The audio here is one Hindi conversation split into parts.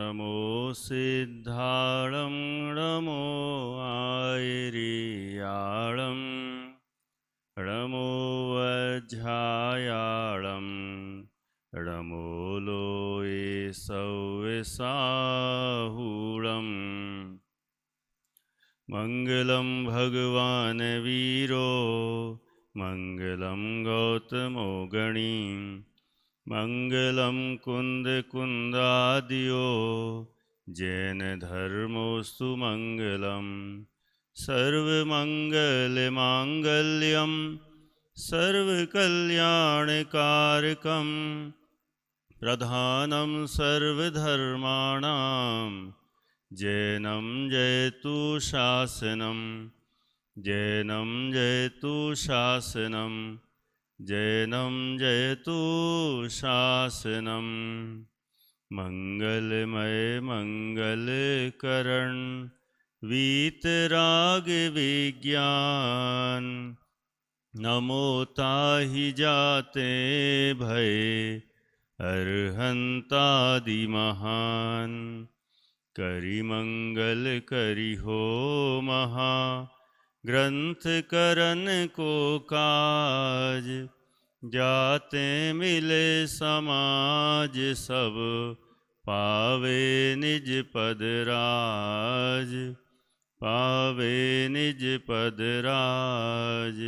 नमो सिद्धाणं नमो आयर्याळं नमो वज्रायाळं नमो लोये सव्यसाहूळं मङ्गलं भगवान् वीरो मङ्गलं गौतमो गणी मङ्गलं कुन्दकुन्दादियो जैनधर्मोऽस्तु मङ्गलं सर्वमङ्गलमाङ्गल्यं सर्वकल्याणकारकं प्रधानं सर्वधर्माणां जैनं जयतु शासनं जैनं जयतु शासनं जैनं जयतु शासनं मंगलमय मंगलकरण वीतराग विज्ञान नमो ताहि जाते भय अर्हंतादि महान करि मंगल करि हो महा ग्रंथ करन को काज जाते मिले समाज सब पावे निज पद राज पावे निज पद राज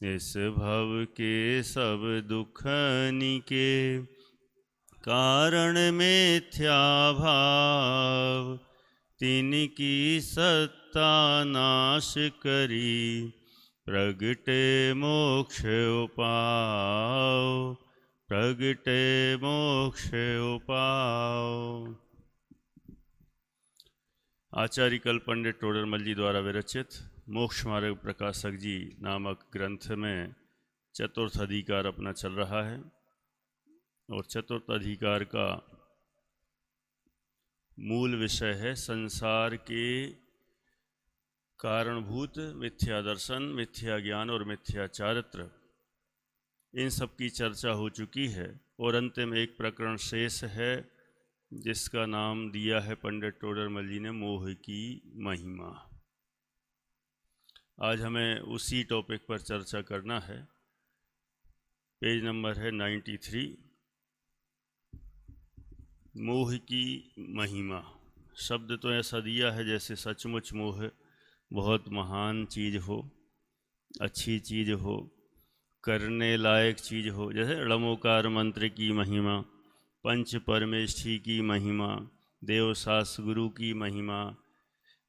इस भव के सब दुखनि के कारण मिथ्या भाव तिनकी सत्ता नाश करी प्रगटे मोक्ष उपाव प्रगटे मोक्ष उपाव। आचार्य कल पंडित टोडरमल जी द्वारा विरचित मोक्ष मार्ग प्रकाशक जी नामक ग्रंथ में चतुर्थ अधिकार अपना चल रहा है और चतुर्थ अधिकार का मूल विषय है संसार के कारणभूत मिथ्या दर्शन, मिथ्या ज्ञान और मिथ्या चारित्र। इन सब की चर्चा हो चुकी है और अंतिम एक प्रकरण शेष है जिसका नाम दिया है पंडित टोडरमल जी ने मोह की महिमा। आज हमें उसी टॉपिक पर चर्चा करना है। पेज नंबर है 93। मोह की महिमा शब्द तो ऐसा दिया है जैसे सचमुच मोह बहुत महान चीज़ हो, अच्छी चीज़ हो, करने लायक चीज़ हो। जैसे णमोकार मंत्र की महिमा, पंच परमेष्ठी की महिमा, देवशास गुरु की महिमा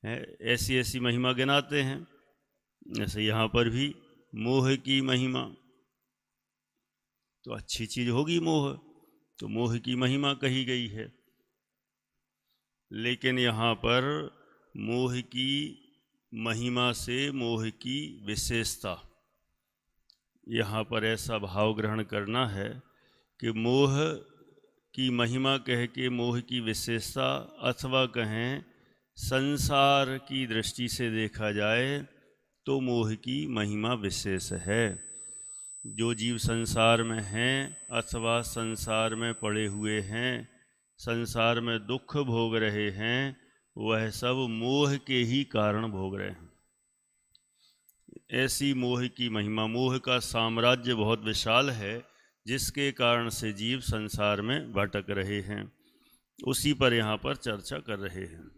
है, ऐसी ऐसी महिमा गिनाते हैं। ऐसे यहाँ पर भी मोह की महिमा, तो अच्छी चीज़ होगी मोह, तो मोह की महिमा कही गई है। लेकिन यहाँ पर मोह की महिमा से मोह की विशेषता, यहाँ पर ऐसा भाव ग्रहण करना है कि मोह की महिमा कह के मोह की विशेषता, अथवा कहें संसार की दृष्टि से देखा जाए तो मोह की महिमा विशेष है। जो जीव संसार में हैं अथवा संसार में पड़े हुए हैं, संसार में दुख भोग रहे हैं, वह सब मोह के ही कारण भोग रहे हैं। ऐसी मोह की महिमा, मोह का साम्राज्य बहुत विशाल है जिसके कारण से जीव संसार में भटक रहे हैं, उसी पर यहाँ पर चर्चा कर रहे हैं।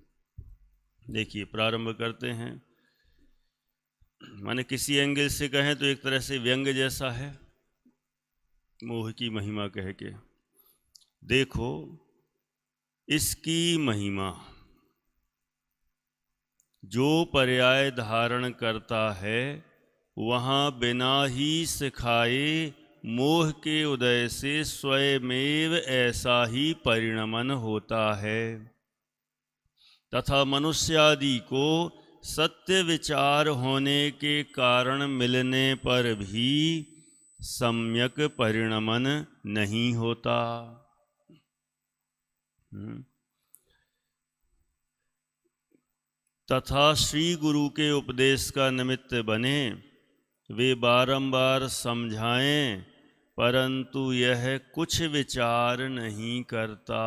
देखिए प्रारंभ करते हैं। माने किसी एंगल से कहें तो एक तरह से व्यंग जैसा है मोह की महिमा कह के। देखो इसकी महिमा जो पर्याय धारण करता है वहाँ बिना ही सिखाए मोह के उदय से स्वयमेव ऐसा ही परिणमन होता है, तथा मनुष्यादि को सत्य विचार होने के कारण मिलने पर भी सम्यक परिणमन नहीं होता। तथा श्री गुरु के उपदेश का निमित्त बने वे बारंबार समझाएं, परंतु यह कुछ विचार नहीं करता।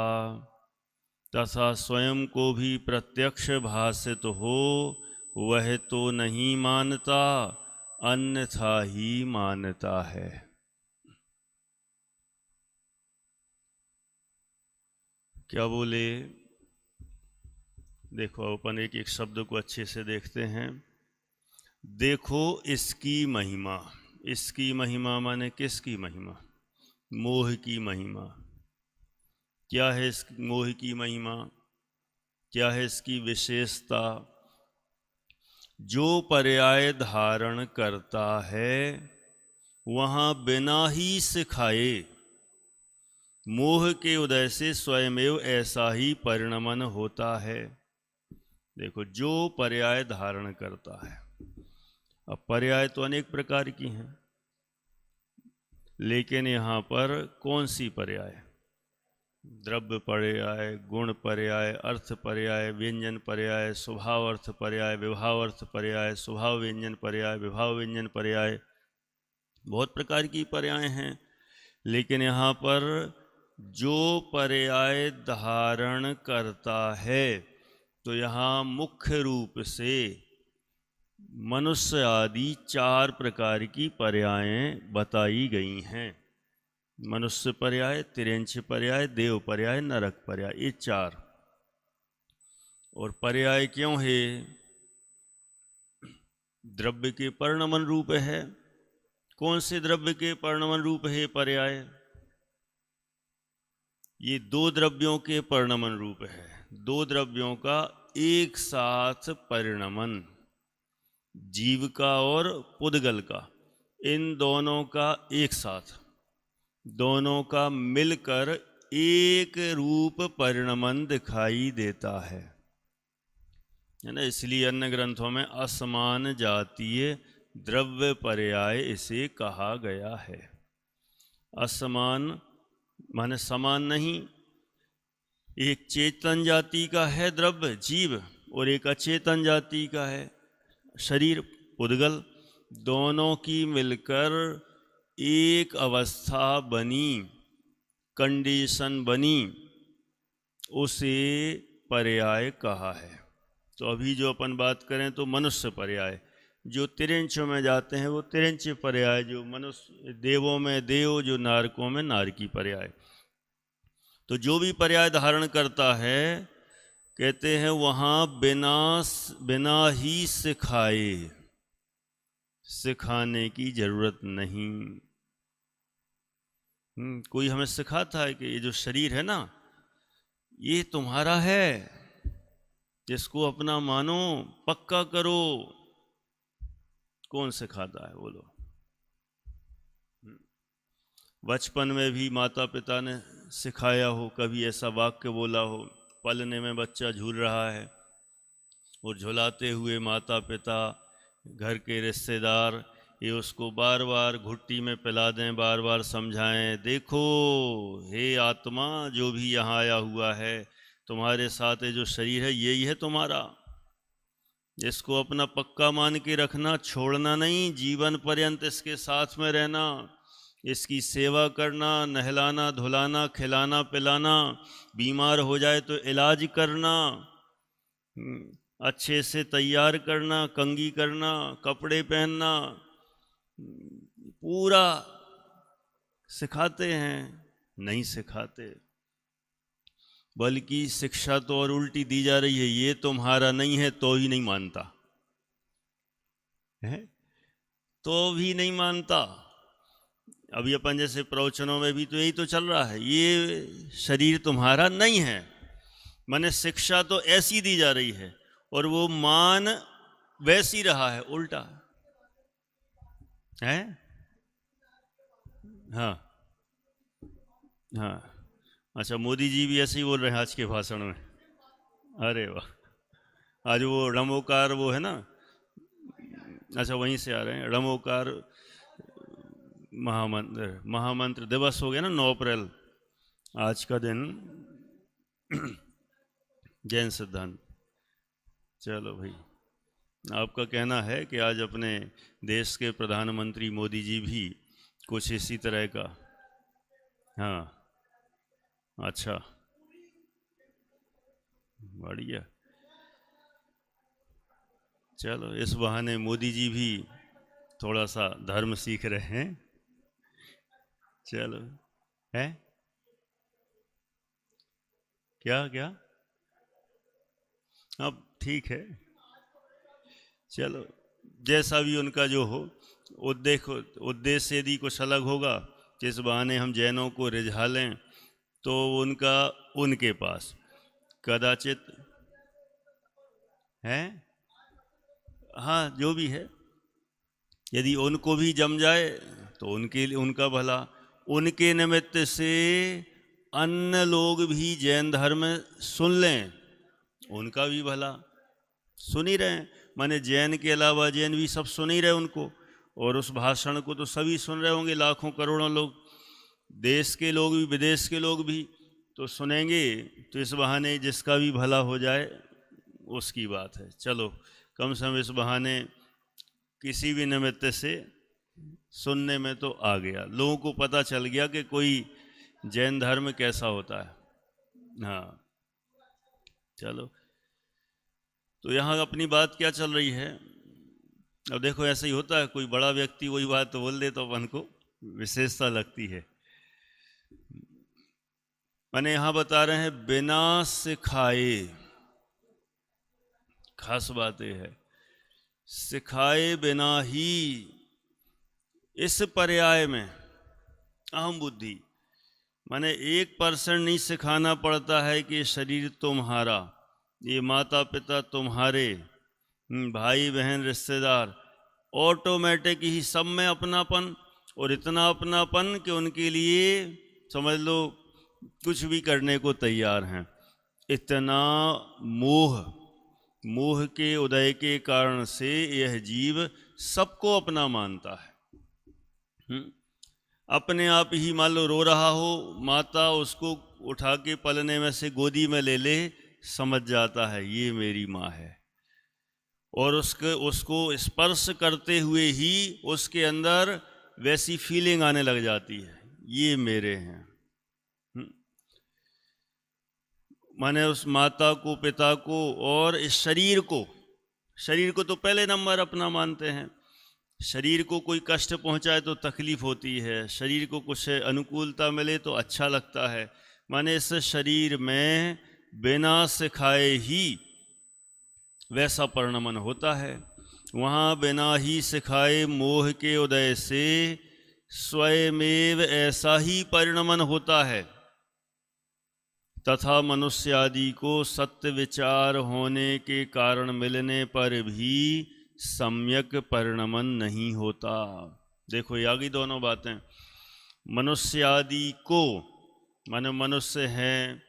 तथा स्वयं को भी प्रत्यक्ष भासित हो वह तो नहीं मानता, अन्यथा ही मानता है। क्या बोले? देखो अपन एक एक शब्द को अच्छे से देखते हैं। देखो इसकी महिमा। इसकी महिमा माने किसकी महिमा? मोह की महिमा। क्या है इस मोह की महिमा? क्या है इसकी विशेषता? जो पर्याय धारण करता है वहाँ बिना ही सिखाए मोह के उदय से स्वयमेव ऐसा ही परिणमन होता है। देखो, जो पर्याय धारण करता है, अब पर्याय तो अनेक प्रकार की हैं, लेकिन यहाँ पर कौन सी पर्याय? द्रव्य पर्याय, गुण पर्याय, अर्थ पर्याय, व्यंजन पर्याय, स्वभाव अर्थ पर्याय, विभाव अर्थ पर्याय, स्वभाव व्यंजन पर्याय, विभाव व्यंजन पर्याय, बहुत प्रकार की पर्याय हैं। लेकिन यहाँ पर जो पर्याय धारण करता है, तो यहाँ मुख्य रूप से मनुष्य आदि 4 प्रकार की पर्यायें बताई गई हैं। मनुष्य पर्याय, तिर्यंच पर्याय, देव पर्याय, नरक पर्याय, ये 4। और पर्याय क्यों है? द्रव्य के परिणमन रूप है। कौन से द्रव्य के परिणमन रूप है पर्याय? ये 2 द्रव्यों के परिणमन रूप है। 2 द्रव्यों का एक साथ परिणमन, जीव का और पुद्गल का, इन दोनों का एक साथ, दोनों का मिलकर एक रूप परिणमन दिखाई देता है ना। इसलिए अन्य ग्रंथों में असमान जातीय द्रव्य पर्याय इसे कहा गया है। असमान माने समान नहीं। एक चेतन जाति का है द्रव्य, जीव, और एक अचेतन जाति का है शरीर, पुद्गल। दोनों की मिलकर एक अवस्था बनी, कंडीशन बनी, उसे पर्याय कहा है। तो अभी जो अपन बात करें तो मनुष्य पर्याय, जो तिर्यंचों में जाते हैं वो तिर्यंच पर्याय, जो मनुष्य देवों में देव, जो नारकों में नारकी पर्याय। तो जो भी पर्याय धारण करता है, कहते हैं वहाँ बिना ही सिखाए, सिखाने की जरूरत नहीं। कोई हमें सिखाता है कि ये जो शरीर है ना, ये तुम्हारा है, इसको अपना मानो, पक्का करो। कौन सिखाता है? बोलो। बचपन में भी माता पिता ने सिखाया हो, कभी ऐसा वाक्य बोला हो, पलने में बच्चा झूल रहा है और झुलाते हुए माता पिता, घर के रिश्तेदार, ये उसको बार बार घुट्टी में पिला दें, बार बार समझाएं, देखो हे आत्मा, जो भी यहाँ आया हुआ है, तुम्हारे साथ ये जो शरीर है यही है तुम्हारा, इसको अपना पक्का मान के रखना, छोड़ना नहीं, जीवन पर्यंत इसके साथ में रहना, इसकी सेवा करना, नहलाना धुलाना, खिलाना पिलाना, बीमार हो जाए तो इलाज करना, अच्छे से तैयार करना, कंघी करना, कपड़े पहनना, पूरा सिखाते हैं? नहीं सिखाते, बल्कि शिक्षा तो और उल्टी दी जा रही है, ये तुम्हारा नहीं है तो ही नहीं मानता है, तो भी नहीं मानता। अभी अपन जैसे प्रवचनों में भी तो यही तो चल रहा है, ये शरीर तुम्हारा नहीं है, माने शिक्षा तो ऐसी दी जा रही है और वो मान वैसी रहा है, उल्टा है। हाँ हाँ, अच्छा, मोदी जी भी ऐसे ही बोल रहे हैं आज के भाषण में। अरे वाह, आज वो रमोकार वो है ना, अच्छा वहीं से आ रहे हैं, रमोकार महामंत्र दिवस हो गया ना, 9 अप्रैल आज का दिन, जैन सिद्धांत। चलो भाई, आपका कहना है कि आज अपने देश के प्रधानमंत्री मोदी जी भी कुछ इसी तरह का। हाँ, अच्छा बढ़िया। चलो, इस बहाने मोदी जी भी थोड़ा सा धर्म सीख रहे हैं। चलो, है क्या क्या? अब ठीक है, चलो, जैसा भी उनका जो हो। उद्देश्य यदि कुछ अलग होगा, जिस बहाने हम जैनों को रिझा लें, तो उनका उनके पास कदाचित है। हाँ, जो भी है, यदि उनको भी जम जाए तो उनके लिए उनका भला। उनके निमित्त से अन्य लोग भी जैन धर्म सुन लें, उनका भी भला। सुन ही रहे हैं, माने जैन के अलावा जैन भी सब सुन ही रहे उनको, और उस भाषण को तो सभी सुन रहे होंगे, लाखों करोड़ों लोग, देश के लोग भी विदेश के लोग भी तो सुनेंगे। तो इस बहाने जिसका भी भला हो जाए उसकी बात है। चलो, कम से कम इस बहाने किसी भी निमित्त से सुनने में तो आ गया, लोगों को पता चल गया कि कोई जैन धर्म कैसा होता है। हाँ, चलो, तो यहाँ अपनी बात क्या चल रही है। अब देखो, ऐसा ही होता है, कोई बड़ा व्यक्ति वही बात तो बोल दे तो अपन को विशेषता लगती है। मैंने यहाँ बता रहे हैं बिना सिखाए, खास बात यह है, सिखाए बिना ही। इस पर्याय में अहम बुद्धि, माने 1% नहीं सिखाना पड़ता है कि शरीर तुम्हारा, ये माता पिता तुम्हारे, भाई बहन रिश्तेदार, ऑटोमेटिक ही सब में अपनापन, और इतना अपनापन कि उनके लिए समझ लो कुछ भी करने को तैयार हैं। इतना मोह के उदय के कारण से यह जीव सबको अपना मानता है। अपने आप ही मान लो रो रहा हो, माता उसको उठा के पलने में से गोदी में ले ले, समझ जाता है ये मेरी माँ है, और उसको स्पर्श करते हुए ही उसके अंदर वैसी फीलिंग आने लग जाती है, ये मेरे हैं। माने उस माता को, पिता को और इस शरीर को तो पहले नंबर अपना मानते हैं। शरीर को कोई कष्ट पहुंचाए तो तकलीफ होती है, शरीर को कुछ अनुकूलता मिले तो अच्छा लगता है। माने इस शरीर में बिना सिखाए ही वैसा परिणमन होता है। वहाँ बिना ही सिखाए मोह के उदय से स्वयमेव ऐसा ही परिणमन होता है, तथा मनुष्य आदि को सत्य विचार होने के कारण मिलने पर भी सम्यक परिणमन नहीं होता। देखो, ये आगे दोनों बातें, मनुष्य आदि को माने मनुष्य हैं,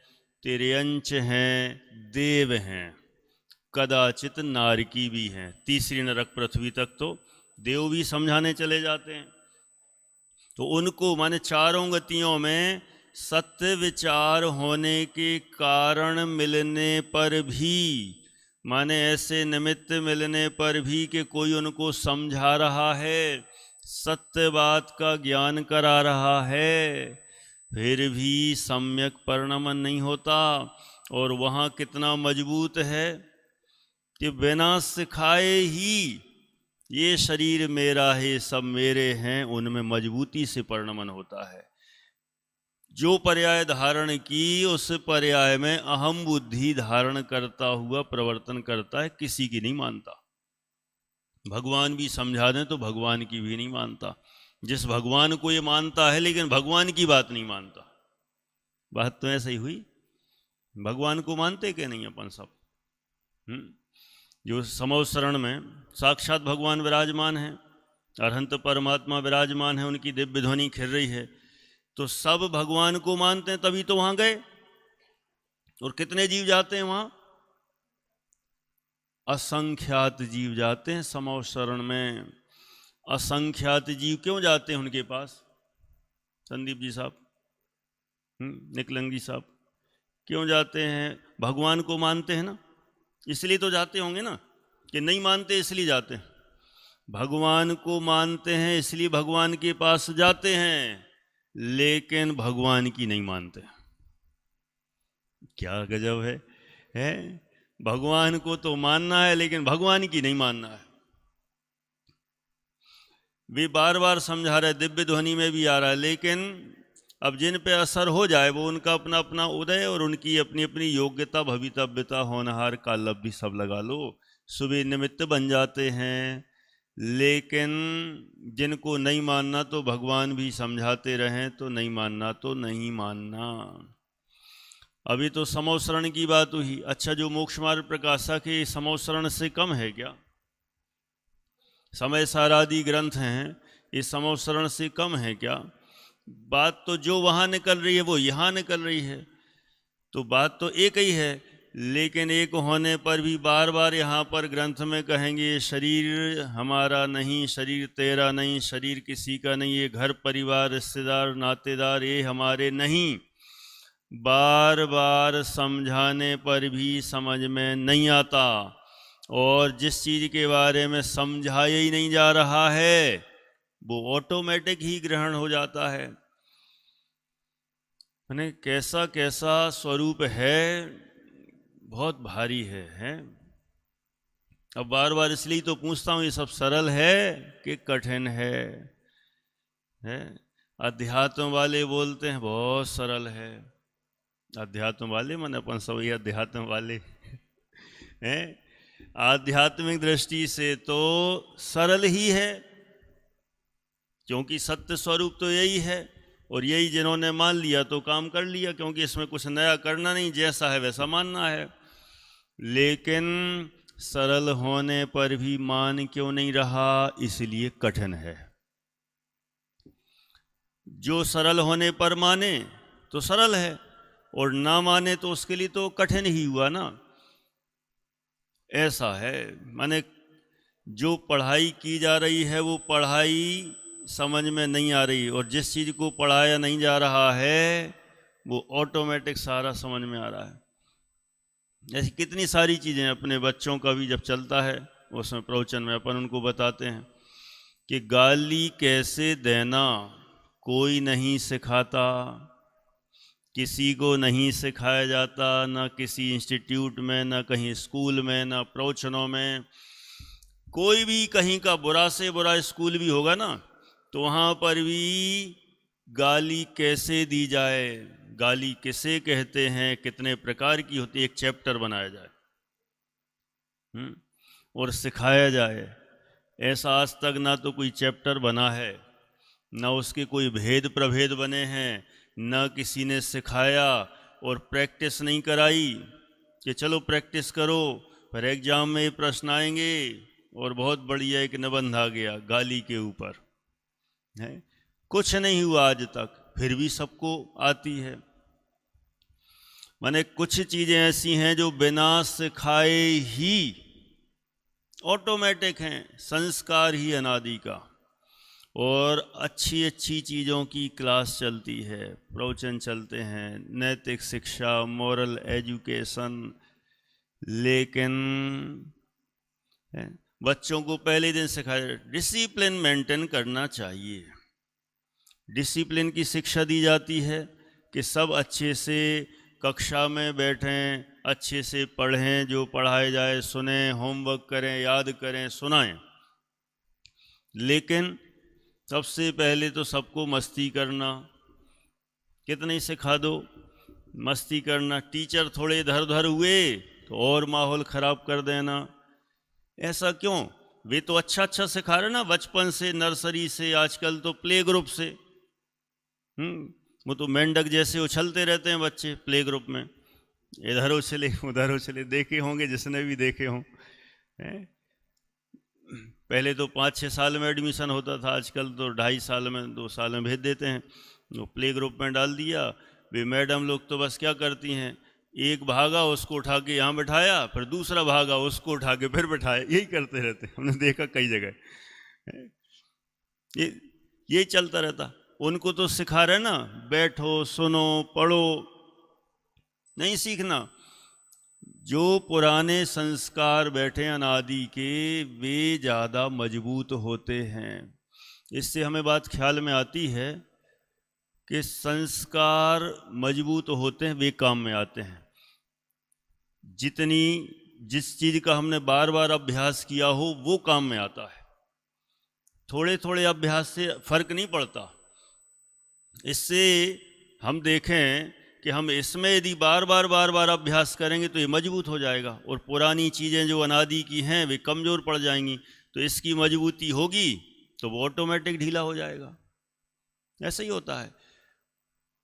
तिर्यंच हैं, देव हैं, कदाचित नारकी भी हैं, तीसरी नरक पृथ्वी तक तो देव भी समझाने चले जाते हैं। तो उनको माने चारों गतियों में सत्य विचार होने के कारण मिलने पर भी, माने ऐसे निमित्त मिलने पर भी कि कोई उनको समझा रहा है, सत्य बात का ज्ञान करा रहा है, फिर भी सम्यक परिणमन नहीं होता। और वहाँ कितना मजबूत है कि बिना सिखाए ही ये शरीर मेरा है, सब मेरे हैं, उनमें मजबूती से परिणमन होता है। जो पर्याय धारण की, उस पर्याय में अहम बुद्धि धारण करता हुआ प्रवर्तन करता है, किसी की नहीं मानता। भगवान भी समझा दें तो भगवान की भी नहीं मानता। जिस भगवान को ये मानता है लेकिन भगवान की बात नहीं मानता। बात तो ऐसे ही हुई, भगवान को मानते कि नहीं अपन सब। जो समवसरण में साक्षात भगवान विराजमान हैं, अरहंत परमात्मा विराजमान है, उनकी दिव्य ध्वनि खिल रही है, तो सब भगवान को मानते हैं, तभी तो वहां गए। और कितने जीव जाते हैं वहां? असंख्यात जीव जाते हैं समवसरण में। असंख्यात जीव क्यों जाते हैं उनके पास? संदीप जी साहब, निकलंगी साहब, क्यों जाते हैं? भगवान को मानते हैं ना, इसलिए तो जाते होंगे ना, कि नहीं मानते इसलिए जाते हैं। भगवान को मानते हैं इसलिए भगवान के पास जाते हैं, लेकिन भगवान की नहीं मानते। क्या गजब है, है। भगवान को तो मानना है लेकिन भगवान की नहीं मानना है। वे बार बार समझा रहे, दिव्य ध्वनि में भी आ रहा है, लेकिन अब जिन पे असर हो जाए वो उनका अपना अपना उदय और उनकी अपनी अपनी योग्यता, भवितव्यता, होनहार, कालब्धि सब लगा लो, सुबह निमित्त बन जाते हैं। लेकिन जिनको नहीं मानना तो भगवान भी समझाते रहें तो नहीं मानना तो नहीं मानना। अभी तो समोसरण की बात हुई। अच्छा, जो मोक्ष मार्ग प्रकाशक है समोसरण से कम है क्या? समय सारादि ग्रंथ हैं, ये समोसरण से कम है क्या? बात तो जो वहाँ निकल रही है वो यहाँ निकल रही है, तो बात तो एक ही है। लेकिन एक होने पर भी बार बार यहाँ पर ग्रंथ में कहेंगे शरीर हमारा नहीं, शरीर तेरा नहीं, शरीर किसी का नहीं, ये घर परिवार रिश्तेदार नातेदार ये हमारे नहीं। बार बार समझाने पर भी समझ में नहीं आता, और जिस चीज़ के बारे में समझाया ही नहीं जा रहा है वो ऑटोमेटिक ही ग्रहण हो जाता है। मैंने कैसा कैसा स्वरूप है, बहुत भारी है? अब बार बार इसलिए तो पूछता हूँ, ये सब सरल है कि कठिन है? अध्यात्म वाले बोलते हैं बहुत सरल है। अध्यात्म वाले मन अपन सब ये अध्यात्म वाले हैं। आध्यात्मिक दृष्टि से तो सरल ही है, क्योंकि सत्य स्वरूप तो यही है, और यही जिन्होंने मान लिया तो काम कर लिया, क्योंकि इसमें कुछ नया करना नहीं, जैसा है वैसा मानना है। लेकिन सरल होने पर भी मान क्यों नहीं रहा? इसलिए कठिन है। जो सरल होने पर माने तो सरल है, और ना माने तो उसके लिए तो कठिन ही हुआ ना। ऐसा है। माने जो पढ़ाई की जा रही है वो पढ़ाई समझ में नहीं आ रही, और जिस चीज़ को पढ़ाया नहीं जा रहा है वो ऑटोमेटिक सारा समझ में आ रहा है। ऐसी कितनी सारी चीज़ें अपने बच्चों का भी जब चलता है उसमें प्रवचन में अपन उनको बताते हैं कि गाली कैसे देना कोई नहीं सिखाता, किसी को नहीं सिखाया जाता, ना किसी इंस्टीट्यूट में, ना कहीं स्कूल में, ना प्रवचनों में। कोई भी कहीं का बुरा से बुरा स्कूल भी होगा ना, तो वहाँ पर भी गाली कैसे दी जाए, गाली किसे कहते हैं, कितने प्रकार की होती है, एक चैप्टर बनाया जाए और सिखाया जाए। ऐसा आज तक ना तो कोई चैप्टर बना है, ना उसके कोई भेद प्रभेद बने हैं, ना किसी ने सिखाया, और प्रैक्टिस नहीं कराई कि चलो प्रैक्टिस करो, फिर एग्जाम में ये प्रश्न आएंगे और बहुत बढ़िया एक निबंध आ गया गाली के ऊपर है। कुछ नहीं हुआ आज तक, फिर भी सबको आती है। माने कुछ चीज़ें ऐसी हैं जो बिना सिखाए ही ऑटोमेटिक हैं, संस्कार ही अनादि का। और अच्छी अच्छी चीज़ों की क्लास चलती है, प्रवचन चलते हैं, नैतिक शिक्षा, मॉरल एजुकेशन, लेकिन बच्चों को पहले दिन सिखाया डिसिप्लिन मेंटेन करना चाहिए। डिसिप्लिन की शिक्षा दी जाती है कि सब अच्छे से कक्षा में बैठें, अच्छे से पढ़ें, जो पढ़ाया जाए सुनें, होमवर्क करें, याद करें, सुनाएं। लेकिन सबसे पहले तो सबको मस्ती करना, कितनी सिखा दो मस्ती करना। टीचर थोड़े इधर उधर हुए तो और माहौल ख़राब कर देना। ऐसा क्यों? वे तो अच्छा अच्छा सिखा रहे ना, बचपन से, नर्सरी से, आजकल तो प्ले ग्रुप से। वो तो मेंढक जैसे उछलते रहते हैं बच्चे प्ले ग्रुप में, इधर उछले उधर उछले, देखे होंगे जिसने भी देखे हों। पहले तो 5-6 साल में एडमिशन होता था, आजकल तो 2.5 साल में, 2 साल में भेज देते हैं। वो प्ले ग्रुप में डाल दिया। वे मैडम लोग तो बस क्या करती हैं, एक भागा उसको उठा के यहाँ बैठाया, फिर दूसरा भागा उसको उठा के फिर बैठाया, यही करते रहते। हमने देखा कई जगह ये चलता रहता। उनको तो सिखा रहे ना, बैठो सुनो पढ़ो, नहीं सीखना। जो पुराने संस्कार बैठे अनादि के, वे ज़्यादा मजबूत होते हैं। इससे हमें बात ख्याल में आती है कि संस्कार मजबूत होते हैं, वे काम में आते हैं। जितनी जिस चीज़ का हमने बार बार अभ्यास किया हो वो काम में आता है। थोड़े थोड़े अभ्यास से फर्क नहीं पड़ता। इससे हम देखें कि हम इसमें यदि बार बार अभ्यास करेंगे तो ये मजबूत हो जाएगा, और पुरानी चीज़ें जो अनादि की हैं वे कमज़ोर पड़ जाएंगी। तो इसकी मजबूती होगी तो वो ऑटोमेटिक ढीला हो जाएगा। ऐसा ही होता है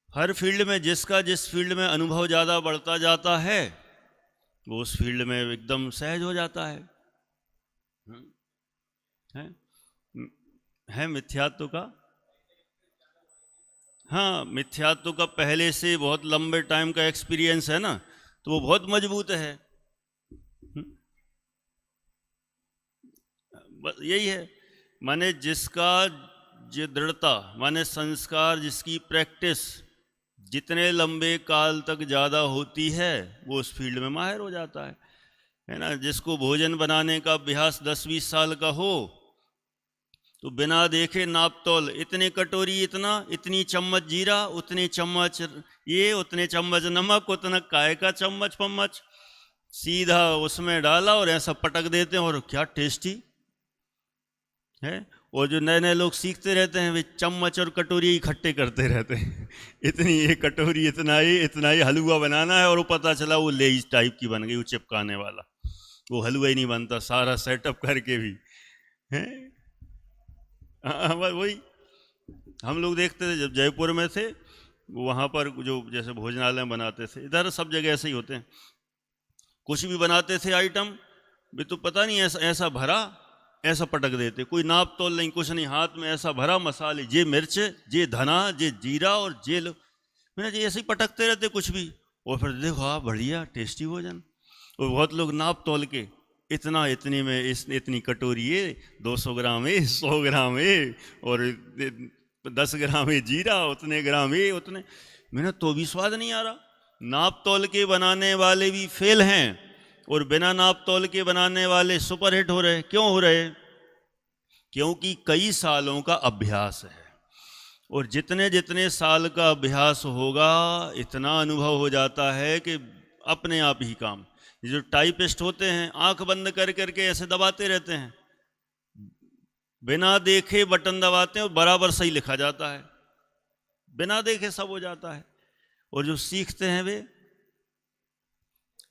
हर फील्ड में। जिसका जिस फील्ड में अनुभव ज़्यादा बढ़ता जाता है वो उस फील्ड में एकदम सहज हो जाता है। है मिथ्यात्व का, हाँ, मिथ्यात्व का पहले से बहुत लंबे टाइम का एक्सपीरियंस है ना, तो वो बहुत मजबूत है। यही है, माने जिसका जो दृढ़ता, माने संस्कार, जिसकी प्रैक्टिस जितने लंबे काल तक ज़्यादा होती है वो उस फील्ड में माहिर हो जाता है ना। जिसको भोजन बनाने का अभ्यास 10-20 साल का हो तो बिना देखे नाप तोल, इतने कटोरी इतना, इतनी चम्मच जीरा, उतने चम्मच ये, उतने चम्मच नमक, उतना काय का चम्मच पम्मच, सीधा उसमें डाला और ऐसा पटक देते हैं और क्या टेस्टी है। और जो नए नए लोग सीखते रहते हैं वे चम्मच और कटोरी इकट्ठे करते रहते हैं इतनी ये कटोरी, इतना ही हलवा बनाना है, और वो पता चला वो लेज टाइप की बन गई, वो चिपकाने वाला, वो हलवा ही नहीं बनता सारा सेटअप करके भी है। वही हम लोग देखते थे जब जयपुर में थे, वहाँ पर जो जैसे भोजनालय बनाते थे, इधर सब जगह ऐसे ही होते हैं, कुछ भी बनाते थे आइटम भी तो पता नहीं ऐसा भरा, ऐसा पटक देते, कोई नाप तोल नहीं, कुछ नहीं, हाथ में ऐसा भरा मसाले, जे मिर्च, जे धना, जे जीरा, और जे मैंने जी ऐसे ही पटकते रहते कुछ भी, और फिर देखो हाँ बढ़िया टेस्टी भोजन। और बहुत लोग नाप तोल के इतना, इतनी में इतनी कटोरी है, 200 ग्राम है, 100 ग्राम है, और 10 ग्राम है जीरा, उतने ग्राम है, उतने, मैंने तो भी स्वाद नहीं आ रहा। नाप तोल के बनाने वाले भी फेल हैं और बिना नाप तोल के बनाने वाले सुपरहिट हो रहे। क्यों हो रहे? क्योंकि कई सालों का अभ्यास है, और जितने जितने साल का अभ्यास होगा इतना अनुभव हो जाता है कि अपने आप ही काम। जो टाइपिस्ट होते हैं आंख बंद कर करके ऐसे दबाते रहते हैं, बिना देखे बटन दबाते हैं और बराबर सही लिखा जाता है, बिना देखे सब हो जाता है। और जो सीखते हैं वे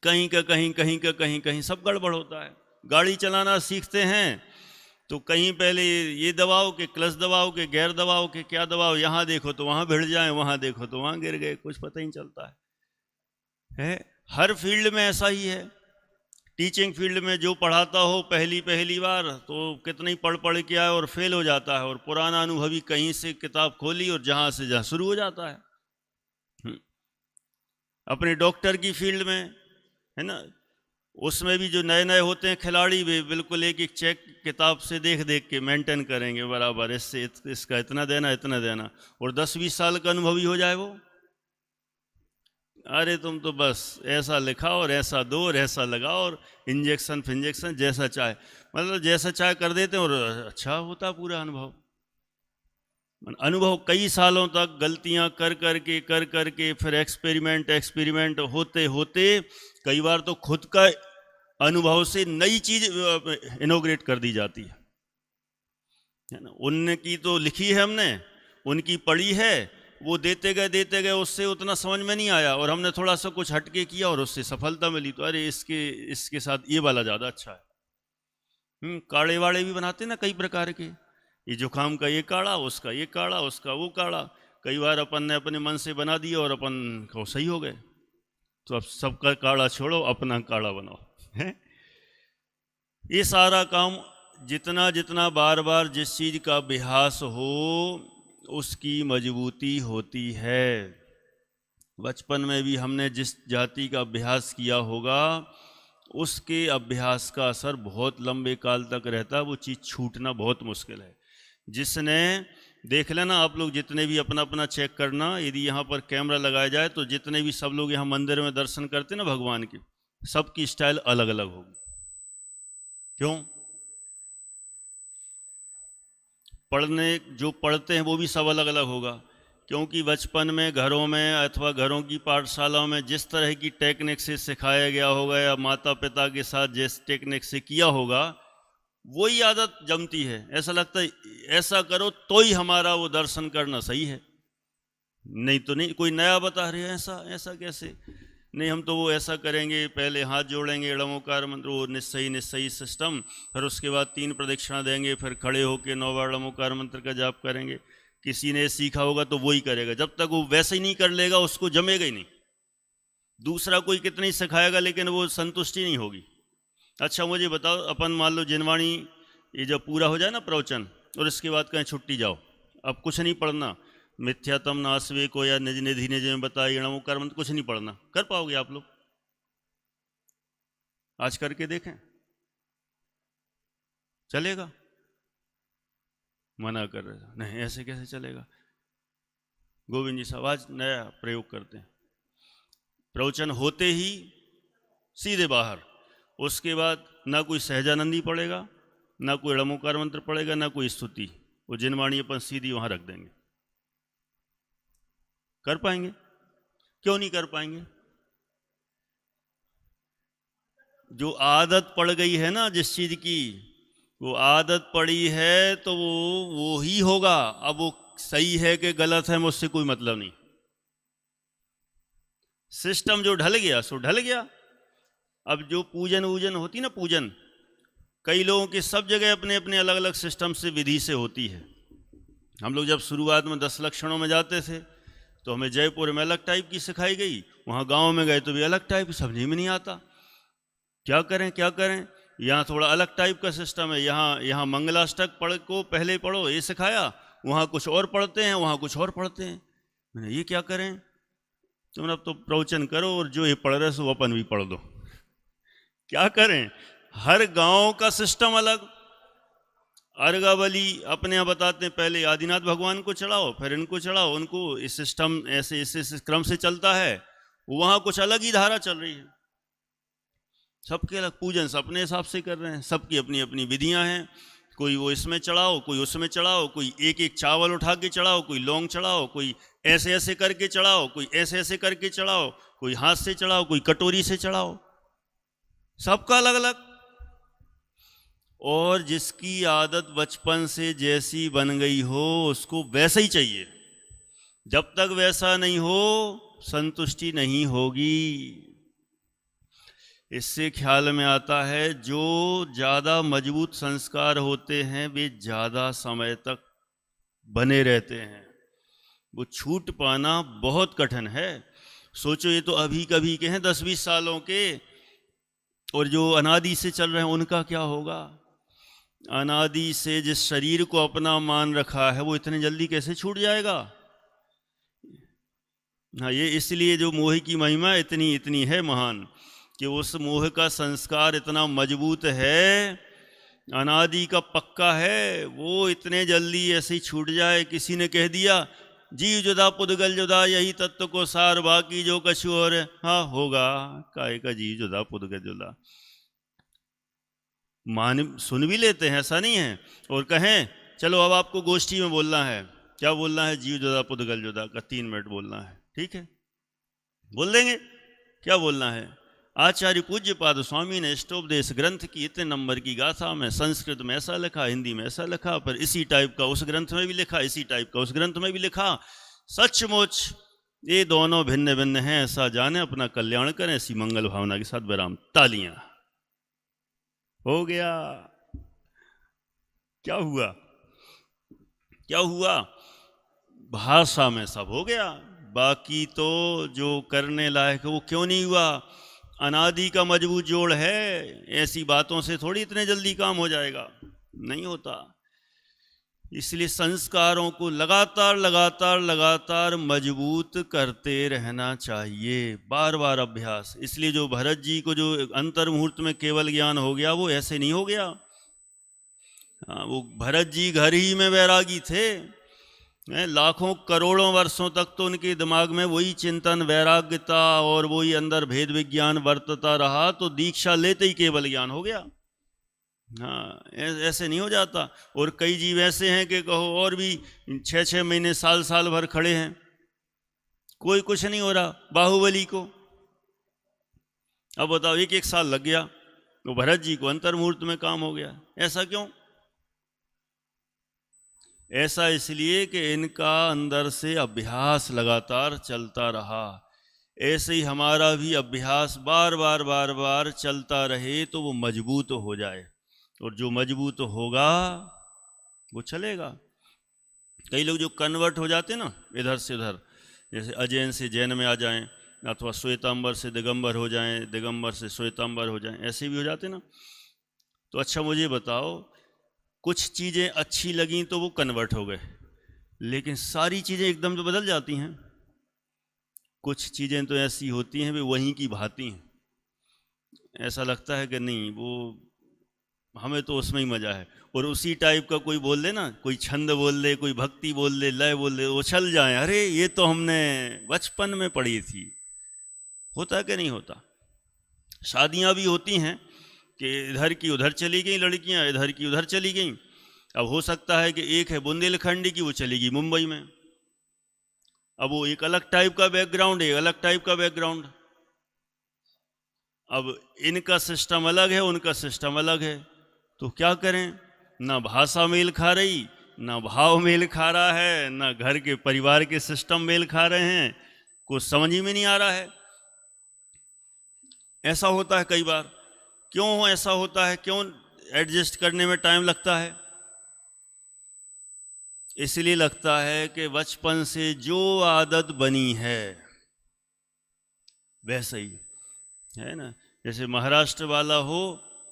कहीं का कहीं, कहीं का कहीं, कहीं सब गड़बड़ होता है। गाड़ी चलाना सीखते हैं तो कहीं पहले ये दबाओ के क्लच दबाओ के गियर दबाओ के क्या दबाओ, यहाँ देखो तो वहाँ भिड़ जाए, वहाँ देखो तो वहाँ गिर गए, कुछ पता ही नहीं चलता है। हर फील्ड में ऐसा ही है। टीचिंग फील्ड में जो पढ़ाता हो पहली बार तो कितनी पढ़ के आए और फेल हो जाता है, और पुराना अनुभवी कहीं से किताब खोली और जहाँ से जहाँ शुरू हो जाता है। अपने डॉक्टर की फील्ड में है ना, उसमें भी जो नए नए होते हैं खिलाड़ी, वे बिल्कुल एक एक चेक किताब से देख देख के मेंटेन करेंगे बराबर, इससे इसका इतना देना, इतना देना, और 10-20 साल का अनुभवी हो जाए वो, अरे तुम तो बस ऐसा लिखा और ऐसा दो और ऐसा लगाओ और इंजेक्शन फिंजेक्शन जैसा चाहे, मतलब जैसा चाहे कर देते हैं, और अच्छा होता पूरा अनुभव। कई सालों तक गलतियां कर करके फिर एक्सपेरिमेंट होते होते कई बार तो खुद का अनुभव से नई चीज इनोग्रेट कर दी जाती है ना। उनकी तो लिखी है हमने, उनकी पढ़ी है, वो देते गए उससे उतना समझ में नहीं आया, और हमने थोड़ा सा कुछ हटके किया और उससे सफलता मिली, तो अरे इसके साथ ये वाला ज़्यादा अच्छा है। काढ़े वाड़े भी बनाते ना कई प्रकार के, ये जुकाम का ये काढ़ा, उसका ये काढ़ा, उसका वो काढ़ा, कई बार अपन ने अपने मन से बना दिया और अपन को सही हो गए, तो अब सबका काढ़ा छोड़ो अपना काढ़ा बनाओ है। ये सारा काम जितना जितना बार बार जिस चीज़ का अभ्यास हो उसकी मजबूती होती है। बचपन में भी हमने जिस जाति का अभ्यास किया होगा उसके अभ्यास का असर बहुत लंबे काल तक रहता है, वो चीज़ छूटना बहुत मुश्किल है। जिसने देख लेना आप लोग, जितने भी अपना अपना चेक करना, यदि यहाँ पर कैमरा लगाया जाए तो जितने भी सब लोग यहाँ मंदिर में दर्शन करते ना भगवान की, सबकी स्टाइल अलग अलग होगी। क्यों? जो पढ़ते हैं वो भी सब अलग अलग होगा, क्योंकि बचपन में घरों में अथवा घरों की पाठशालाओं में जिस तरह की टेक्निक से सिखाया गया होगा या माता पिता के साथ जिस टेक्निक से किया होगा वही आदत जमती है। ऐसा लगता है ऐसा करो तो ही हमारा वो दर्शन करना सही है, नहीं तो नहीं। कोई नया बता रहे हैं ऐसा ऐसा कैसे, नहीं हम तो वो ऐसा करेंगे, पहले हाथ जोड़ेंगे, ईड़मोकार मंत्र, वो निस्सई निस्सई सिस्टम, फिर उसके बाद 3 प्रदक्षिणा देंगे, फिर खड़े होकर 9 बार ईड़मोकार मंत्र का जाप करेंगे। किसी ने सीखा होगा तो वही करेगा, जब तक वो वैसे ही नहीं कर लेगा उसको जमेगा ही नहीं। दूसरा कोई कितना ही सिखाएगा लेकिन वो संतुष्टि नहीं होगी। अच्छा मुझे बताओ, अपन मान लो जिनवाणी ये जब पूरा हो जाए ना प्रवचन, और इसके बाद कहीं छुट्टी जाओ, अब कुछ नहीं पढ़ना, मिथ्यातम नासवे को या निज निधि निज में बताइए ईड़मोकार मंत्र कुछ नहीं पढ़ना। कर पाओगे आप लोग? आज करके देखें, चलेगा? मना कर रहे हैं, नहीं ऐसे कैसे चलेगा। गोविंद जी साहब आज नया प्रयोग करते हैं, प्रवचन होते ही सीधे बाहर, उसके बाद ना कोई सहजानंदी पड़ेगा, ना कोई ईड़मोकार मंत्र पड़ेगा, ना कोई स्तुति, वो जिनवाणी अपन सीधी वहां रख देंगे। कर पाएंगे? क्यों नहीं कर पाएंगे? जो आदत पड़ गई है ना जिस चीज की, वो आदत पड़ी है तो वो ही होगा। अब वो सही है कि गलत है मुझसे कोई मतलब नहीं, सिस्टम जो ढल गया सो ढल गया। अब जो पूजन वूजन होती ना, पूजन कई लोगों के सब जगह अपने अपने अलग अलग सिस्टम से विधि से होती है। हम लोग जब शुरुआत में 10 लक्षणों में जाते थे तो हमें जयपुर में अलग टाइप की सिखाई गई, वहाँ गांव में गए तो भी अलग टाइप, समझ में नहीं आता क्या करें क्या करें। यहाँ थोड़ा अलग टाइप का सिस्टम है, यहाँ मंगलाष्टक पढ़ को पहले पढ़ो ये सिखाया, वहाँ कुछ और पढ़ते हैं, वहाँ कुछ और पढ़ते हैं। मैंने ये क्या करें, तुम अब तो प्रवचन करो और जो ये पढ़ रहे सो अपन भी पढ़ दो, क्या करें। हर गांव का सिस्टम अलग। अर्घावली अपने यहाँ बताते हैं पहले आदिनाथ भगवान को चढ़ाओ, फिर इनको चढ़ाओ, उनको इस सिस्टम ऐसे इस क्रम से चलता है। वहाँ कुछ अलग ही धारा चल रही है, सबके अलग पूजन सब अपने हिसाब से कर रहे हैं, सबकी अपनी अपनी विधियां हैं। कोई वो इसमें चढ़ाओ, कोई उसमें चढ़ाओ, कोई एक एक चावल उठा के चढ़ाओ, कोई लौंग चढ़ाओ, कोई ऐसे ऐसे करके चढ़ाओ, कोई ऐसे ऐसे करके चढ़ाओ, कोई हाथ से चढ़ाओ, कोई कटोरी से चढ़ाओ, सबका अलग अलग। और जिसकी आदत बचपन से जैसी बन गई हो उसको वैसा ही चाहिए। जब तक वैसा नहीं हो संतुष्टि नहीं होगी। इससे ख्याल में आता है जो ज़्यादा मजबूत संस्कार होते हैं वे ज़्यादा समय तक बने रहते हैं, वो छूट पाना बहुत कठिन है। सोचो ये तो अभी कभी के हैं 10-20 सालों के, और जो अनादि से चल रहे हैं उनका क्या होगा। अनादि से जिस शरीर को अपना मान रखा है वो इतने जल्दी कैसे छूट जाएगा। हाँ, ये इसलिए जो मोह की महिमा इतनी इतनी है महान कि उस मोह का संस्कार इतना मजबूत है, अनादि का पक्का है, वो इतने जल्दी ऐसे ही छूट जाए। किसी ने कह दिया जीव जुदा पुद्गल जुदा यही तत्व को सार, बाकी जो कछु और हाँ होगा, काय का जीव जुदा पुद्गल जुदा। मान सुन भी लेते हैं, ऐसा नहीं है, और कहें चलो अब आपको गोष्ठी में बोलना है, क्या बोलना है, जीव जुदा पुद्गल जुदा का 3 मिनट बोलना है, ठीक है बोल देंगे। क्या बोलना है, आचार्य पूज्य पाद स्वामी ने इष्टोपदेश ग्रंथ की इतने नंबर की गाथा में संस्कृत में ऐसा लिखा, हिंदी में ऐसा लिखा, पर इसी टाइप का उस ग्रंथ में भी लिखा, इसी टाइप का उस ग्रंथ में भी लिखा। सचमुच ये दोनों भिन्न भिन्न हैं, ऐसा जाने, अपना कल्याण करें। ऐसी मंगल भावना के साथ विराम। तालियां। हो गया। क्या हुआ, क्या हुआ, भाषा में सब हो गया, बाकी तो जो करने लायक है वो क्यों नहीं हुआ। अनादि का मजबूत जोड़ है, ऐसी बातों से थोड़ी इतने जल्दी काम हो जाएगा, नहीं होता। इसलिए संस्कारों को लगातार लगातार लगातार मजबूत करते रहना चाहिए, बार बार अभ्यास। इसलिए जो भरत जी को जो अंतर मुहूर्त में केवल ज्ञान हो गया वो ऐसे नहीं हो गया। वो भरत जी घर ही में वैरागी थे, लाखों करोड़ों वर्षों तक तो उनके दिमाग में वही चिंतन वैराग्यता और वही अंदर भेद विज्ञान वर्तता रहा, तो दीक्षा लेते ही केवल ज्ञान हो गया। हाँ, ऐसे नहीं हो जाता। और कई जीव ऐसे हैं कि कहो और भी 6-6 महीने साल साल भर खड़े हैं, कोई कुछ नहीं हो रहा। बाहुबली को अब बताओ 1-1 साल लग गया, तो भरत जी को अंतर्मुहूर्त में काम हो गया। ऐसा क्यों? ऐसा इसलिए कि इनका अंदर से अभ्यास लगातार चलता रहा। ऐसे ही हमारा भी अभ्यास बार बार बार बार चलता रहे तो वो मजबूत हो जाए, और जो मजबूत होगा वो चलेगा। कई लोग जो कन्वर्ट हो जाते ना इधर से उधर, जैसे अजैन से जैन में आ जाएं, अथवा श्वेतांबर से दिगंबर हो जाएं, दिगंबर से श्वेतांबर हो जाएं, ऐसे भी हो जाते ना। तो अच्छा मुझे बताओ, कुछ चीज़ें अच्छी लगीं तो वो कन्वर्ट हो गए, लेकिन सारी चीज़ें एकदम तो बदल जाती हैं। कुछ चीज़ें तो ऐसी होती हैं वे वहीं की भांति हैं, ऐसा लगता है कि नहीं वो हमें तो उसमें ही मज़ा है। और उसी टाइप का कोई बोल दे ना, कोई छंद बोल दे, कोई भक्ति बोल दे, लय बोल दे, वो चल जाए, अरे ये तो हमने बचपन में पढ़ी थी। होता कि नहीं होता? शादियां भी होती हैं कि इधर की उधर चली गई लड़कियां, इधर की उधर चली गई। अब हो सकता है कि एक है बुंदेलखंड की, वो चली गई मुंबई में। अब वो एक अलग टाइप का बैकग्राउंड है, एक अलग टाइप का बैकग्राउंड। अब इनका सिस्टम अलग है, उनका सिस्टम अलग है, तो क्या करें? ना भाषा मेल खा रही, ना भाव मेल खा रहा है, ना घर के परिवार के सिस्टम मेल खा रहे हैं, कुछ समझ ही में नहीं आ रहा है। ऐसा होता है कई बार। क्यों ऐसा होता है? क्यों एडजस्ट करने में टाइम लगता है? इसलिए लगता है कि बचपन से जो आदत बनी है वैसा ही है ना। जैसे महाराष्ट्र वाला हो,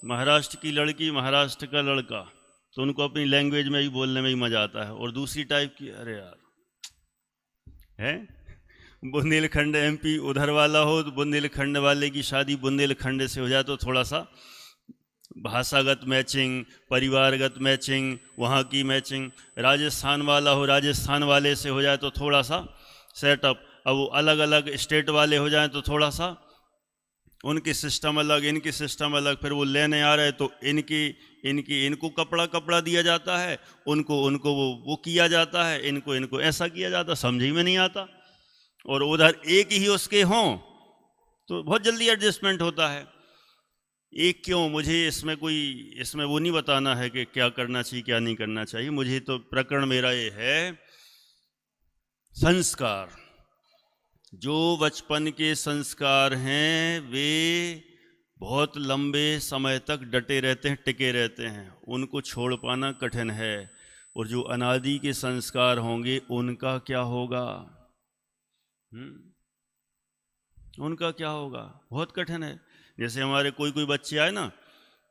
महाराष्ट्र की लड़की, महाराष्ट्र का लड़का, तो उनको अपनी लैंग्वेज में ही बोलने में ही मजा आता है। और दूसरी टाइप की, अरे यार है बुंदेलखंड एमपी उधर वाला हो, तो बुंदेलखंड वाले की शादी बुंदेलखंड से हो जाए तो थोड़ा सा भाषागत मैचिंग, परिवारगत मैचिंग, वहाँ की मैचिंग। राजस्थान वाला हो, राजस्थान वाले से हो जाए तो थोड़ा सा सेटअप। अब वो अलग अलग स्टेट वाले हो जाए तो थोड़ा सा उनके सिस्टम अलग, इनके सिस्टम अलग। फिर वो लेने आ रहे तो इनको कपड़ा दिया जाता है, उनको वो किया जाता है, इनको ऐसा किया जाता, समझ ही में नहीं आता। और उधर एक ही उसके हों तो बहुत जल्दी एडजस्टमेंट होता है। एक क्यों, मुझे इसमें वो नहीं बताना है कि क्या करना चाहिए क्या नहीं करना चाहिए। मुझे तो प्रकरण मेरा ये है, संस्कार। जो बचपन के संस्कार हैं वे बहुत लंबे समय तक डटे रहते हैं, टिके रहते हैं, उनको छोड़ पाना कठिन है। और जो अनादि के संस्कार होंगे उनका क्या होगा? उनका क्या होगा? बहुत कठिन है। जैसे हमारे कोई बच्चे आए ना,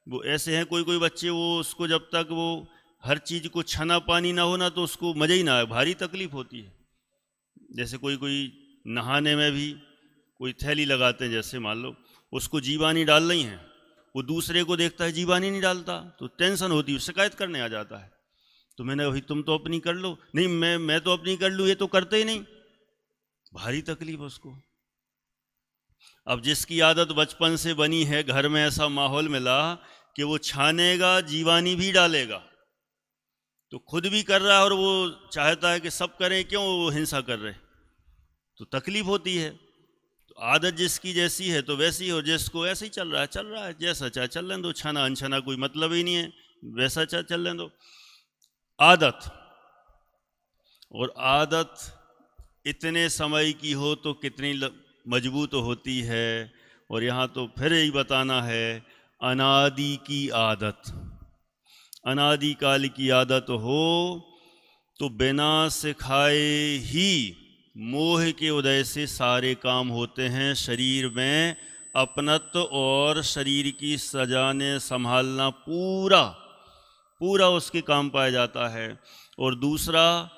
वो ऐसे हैं, कोई बच्चे, वो उसको जब तक वो हर चीज़ को छना पानी ना हो ना तो उसको मज़ा ही ना आए, भारी तकलीफ होती है। जैसे कोई नहाने में भी कोई थैली लगाते हैं, जैसे मान लो उसको जीवानी डाल रही हैं, वो दूसरे को देखता है जीवानी नहीं डालता तो टेंशन होती है, शिकायत करने आ जाता है। तो मैंने भाई तुम तो अपनी कर लो। नहीं, मैं तो अपनी कर लूँ, ये तो करते ही नहीं, भारी तकलीफ उसको। अब जिसकी आदत बचपन से बनी है, घर में ऐसा माहौल मिला कि वो छानेगा, जीवानी भी डालेगा, तो खुद भी कर रहा है और वो चाहता है कि सब करें, क्यों वो हिंसा कर रहे, तो तकलीफ होती है। तो आदत जिसकी जैसी है तो वैसी हो, जिसको ऐसे ही चल रहा है, जैसा चाहे चल लें दो, छाना अनछाना कोई मतलब ही नहीं है, वैसा चाहे चल लें दो। आदत, और आदत इतने समय की हो तो कितनी मजबूत होती है। और यहाँ तो फिर यही बताना है, अनादि की आदत, अनादि काल की आदत हो तो बिना सिखाए ही मोह के उदय से सारे काम होते हैं। शरीर में अपनत्व और शरीर की सजाने संभालना पूरा उसके काम पाया जाता है। और दूसरा,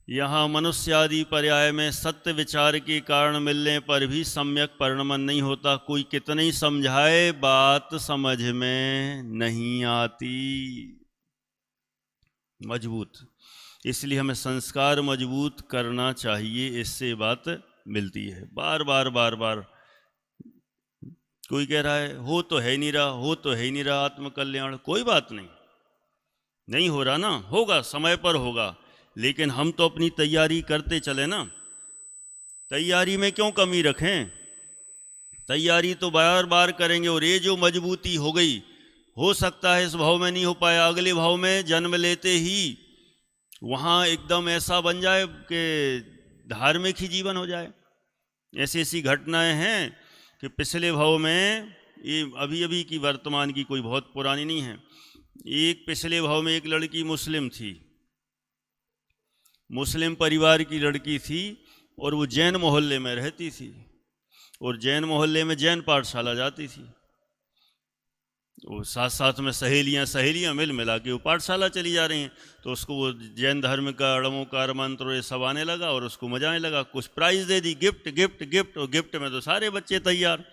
यहाँ मनुष्य आदि पर्याय में सत्य विचार के कारण मिलने पर भी सम्यक परिणमन नहीं होता। कोई कितना ही समझाए बात समझ में नहीं आती मजबूत। इसलिए हमें संस्कार मजबूत करना चाहिए, इससे बात मिलती है। बार बार कोई कह रहा है हो तो है ही नहीं रहा, हो तो है ही नहीं रहा आत्मकल्याण, कोई बात नहीं, नहीं हो रहा ना, होगा, समय पर होगा, लेकिन हम तो अपनी तैयारी करते चले ना। तैयारी में क्यों कमी रखें, तैयारी तो बार बार करेंगे। और ये जो मजबूती हो गई, हो सकता है इस भाव में नहीं हो पाया, अगले भाव में जन्म लेते ही वहाँ एकदम ऐसा बन जाए कि धार्मिक ही जीवन हो जाए। ऐसी ऐसी घटनाएं हैं कि पिछले भाव में, ये अभी अभी की वर्तमान की, कोई बहुत पुरानी नहीं है, एक पिछले भाव में एक लड़की मुस्लिम थी, मुस्लिम परिवार की लड़की थी, और वो जैन मोहल्ले में रहती थी, और जैन मोहल्ले में जैन पाठशाला जाती थी। वो साथ साथ में सहेलियां मिल मिला के वो पाठशाला चली जा रही हैं, तो उसको वो जैन धर्म का अड़मोकार मंत्र ये सब आने लगा, और उसको मजा आने लगा, कुछ प्राइज दे दी, गिफ्ट गिफ्ट गिफ्ट, और गिफ्ट में तो सारे बच्चे तैयार।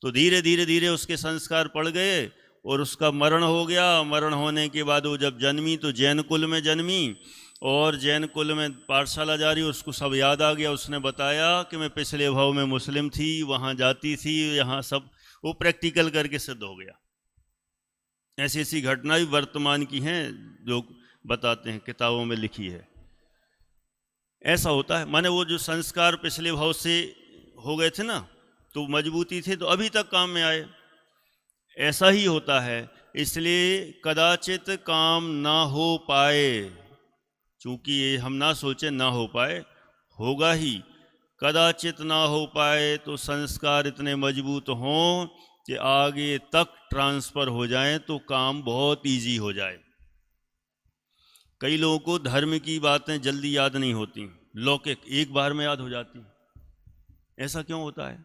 तो धीरे धीरे धीरे उसके संस्कार पड़ गए, और उसका मरण हो गया। मरण होने के बाद वो जब जन्मी तो जैन कुल में जन्मी, और जैन कुल में पाठशाला जा रही, उसको सब याद आ गया। उसने बताया कि मैं पिछले भाव में मुस्लिम थी, वहाँ जाती थी, यहाँ सब वो प्रैक्टिकल करके सिद्ध हो गया। ऐसी ऐसी घटनाएं वर्तमान की हैं जो बताते हैं, किताबों में लिखी है। ऐसा होता है, माने वो जो संस्कार पिछले भाव से हो गए थे ना, तो मजबूती थे, तो अभी तक काम में आए। ऐसा ही होता है, इसलिए कदाचित काम ना हो पाए, चूंकि ये हम ना सोचे ना हो पाए, होगा ही। कदाचित ना हो पाए तो संस्कार इतने मजबूत हों कि आगे तक ट्रांसफ़र हो जाएं, तो काम बहुत इजी हो जाए। कई लोगों को धर्म की बातें जल्दी याद नहीं होती, लौकिक एक बार में याद हो जाती। ऐसा क्यों होता है?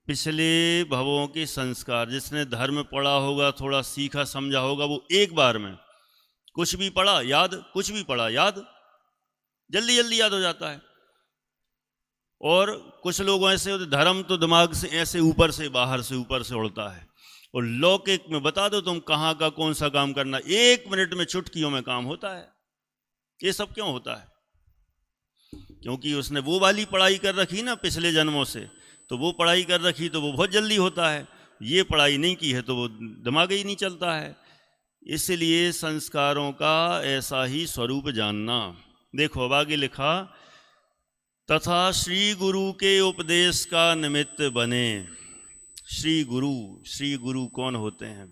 पिछले भवों के संस्कार, जिसने धर्म पढ़ा होगा, थोड़ा सीखा समझा होगा, वो एक बार में कुछ भी पढ़ा याद, कुछ भी पढ़ा याद, जल्दी जल्दी याद हो जाता है। और कुछ लोग ऐसे होते, धर्म तो दिमाग से ऐसे ऊपर से बाहर से ऊपर से उड़ता है, और लौकिक में बता दो तुम कहाँ का कौन सा काम करना, 1 मिनट में चुटकियों में काम होता है। ये सब क्यों होता है? क्योंकि उसने वो वाली पढ़ाई कर रखी ना पिछले जन्मों से, तो वो पढ़ाई कर रखी तो वो बहुत जल्दी होता है। ये पढ़ाई नहीं की है तो वो दिमाग ही नहीं चलता है। इसलिए संस्कारों का ऐसा ही स्वरूप जानना। देखो अब आगे लिखा, तथा श्री गुरु के उपदेश का निमित्त बने। श्री गुरु कौन होते हैं?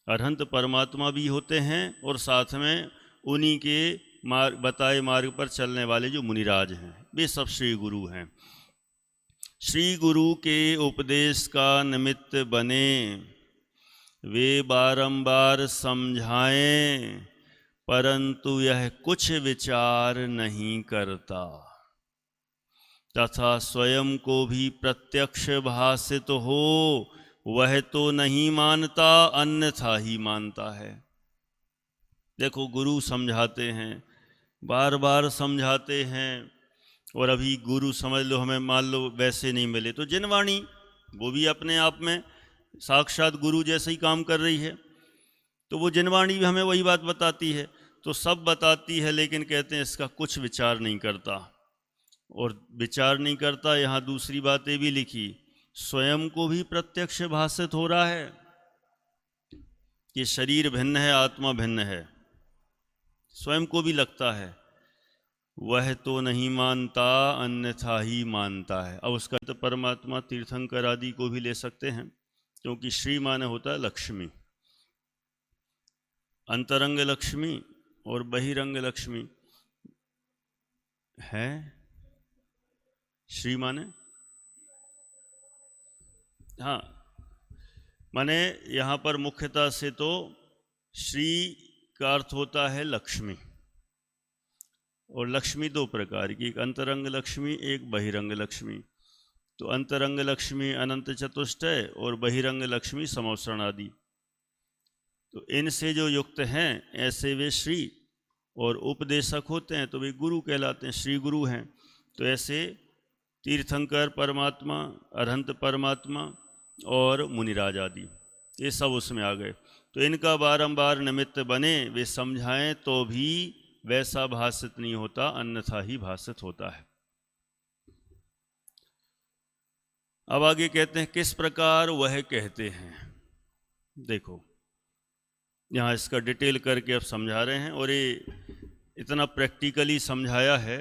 अरहंत परमात्मा भी होते हैं, और साथ में उन्हीं के बताए मार्ग पर चलने वाले जो मुनिराज हैं, वे सब श्री गुरु हैं। श्री गुरु के उपदेश का निमित्त बने, वे बारंबार समझाएं, परंतु यह कुछ विचार नहीं करता, तथा स्वयं को भी प्रत्यक्ष भासित हो वह तो नहीं मानता, अन्यथा ही मानता है। देखो गुरु समझाते हैं, बार बार समझाते हैं, और अभी गुरु समझ लो हमें मान लो वैसे नहीं मिले, तो जिनवाणी वो भी अपने आप में साक्षात गुरु जैसे ही काम कर रही है, तो वो जिनवाणी भी हमें वही बात बताती है। तो सब बताती है, लेकिन कहते हैं इसका कुछ विचार नहीं करता। और विचार नहीं करता, यहाँ दूसरी बातें भी लिखी, स्वयं को भी प्रत्यक्ष भासित हो रहा है कि शरीर भिन्न है, आत्मा भिन्न है, स्वयं को भी लगता है, वह तो नहीं मानता, अन्यथा ही मानता है। अब उसका तो परमात्मा तीर्थंकर आदि को भी ले सकते हैं, क्योंकि श्री माने होता है लक्ष्मी, अंतरंग लक्ष्मी और बहिरंग लक्ष्मी है। श्री माने, हाँ, माने यहाँ पर मुख्यतः से तो श्री का अर्थ होता है लक्ष्मी, और लक्ष्मी 2 प्रकार की, एक अंतरंग लक्ष्मी, एक बहिरंग लक्ष्मी। तो अंतरंग लक्ष्मी अनंत चतुष्टय और बहिरंग लक्ष्मी समवसरण आदि। तो इनसे जो युक्त हैं ऐसे वे श्री और उपदेशक होते हैं, तो वे गुरु कहलाते हैं, श्री गुरु हैं। तो ऐसे तीर्थंकर परमात्मा, अरहंत परमात्मा और मुनिराज आदि ये सब उसमें आ गए। तो इनका बारंबार निमित्त बने, वे समझाएं तो भी वैसा भासित नहीं होता, अन्यथा ही भासित होता है। अब आगे कहते हैं किस प्रकार वह कहते हैं। देखो यहाँ इसका डिटेल करके अब समझा रहे हैं, और ये इतना प्रैक्टिकली समझाया है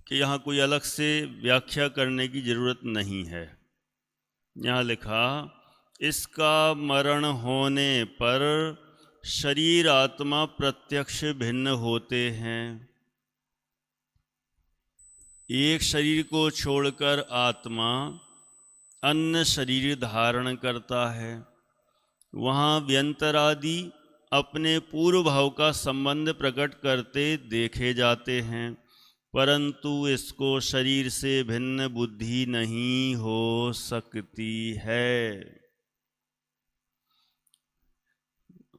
कि यहाँ कोई अलग से व्याख्या करने की जरूरत नहीं है। यहाँ लिखा, इसका मरण होने पर शरीर आत्मा प्रत्यक्ष भिन्न होते हैं। एक शरीर को छोड़कर आत्मा अन्य शरीर धारण करता है। वहाँ व्यंतरादि अपने पूर्व भाव का संबंध प्रकट करते देखे जाते हैं, परंतु इसको शरीर से भिन्न बुद्धि नहीं हो सकती है।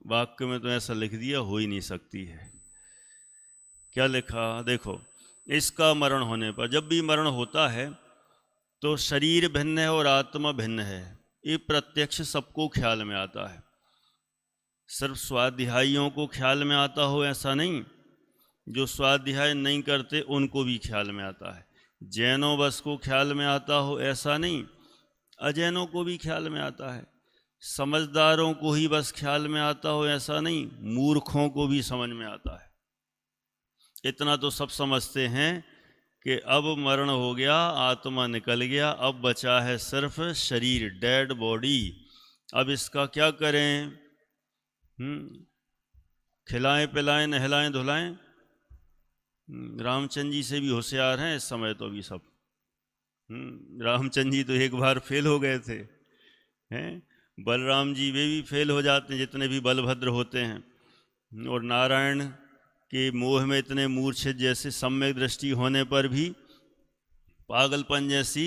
वाक्य में तो ऐसा लिख दिया, हो ही नहीं सकती है। क्या लिखा? देखो, इसका मरण होने पर, जब भी मरण होता है तो शरीर भिन्न है और आत्मा भिन्न है, ये प्रत्यक्ष सबको ख्याल में आता है। सिर्फ स्वाध्यायियों को ख्याल में आता हो ऐसा नहीं, जो स्वाध्याय नहीं करते उनको भी ख्याल में आता है। जैनों बस को ख्याल में आता हो ऐसा नहीं, अजैनों को भी ख्याल में आता है। समझदारों को ही बस ख्याल में आता हो ऐसा नहीं, मूर्खों को भी समझ में आता है। इतना तो सब समझते हैं कि अब मरण हो गया, आत्मा निकल गया, अब बचा है सिर्फ शरीर, डेड बॉडी। अब इसका क्या करें? खिलाएं पिलाएं नहलाएं धुलाएं। रामचंद्र जी से भी होशियार हैं इस समय तो अभी सब। रामचंद्र जी तो एक बार फेल हो गए थे, हैं? बलराम जी वे भी फेल हो जाते हैं, जितने भी बलभद्र होते हैं। और नारायण के मोह में इतने मूर्छित, जैसे सम्यक दृष्टि होने पर भी पागलपन जैसी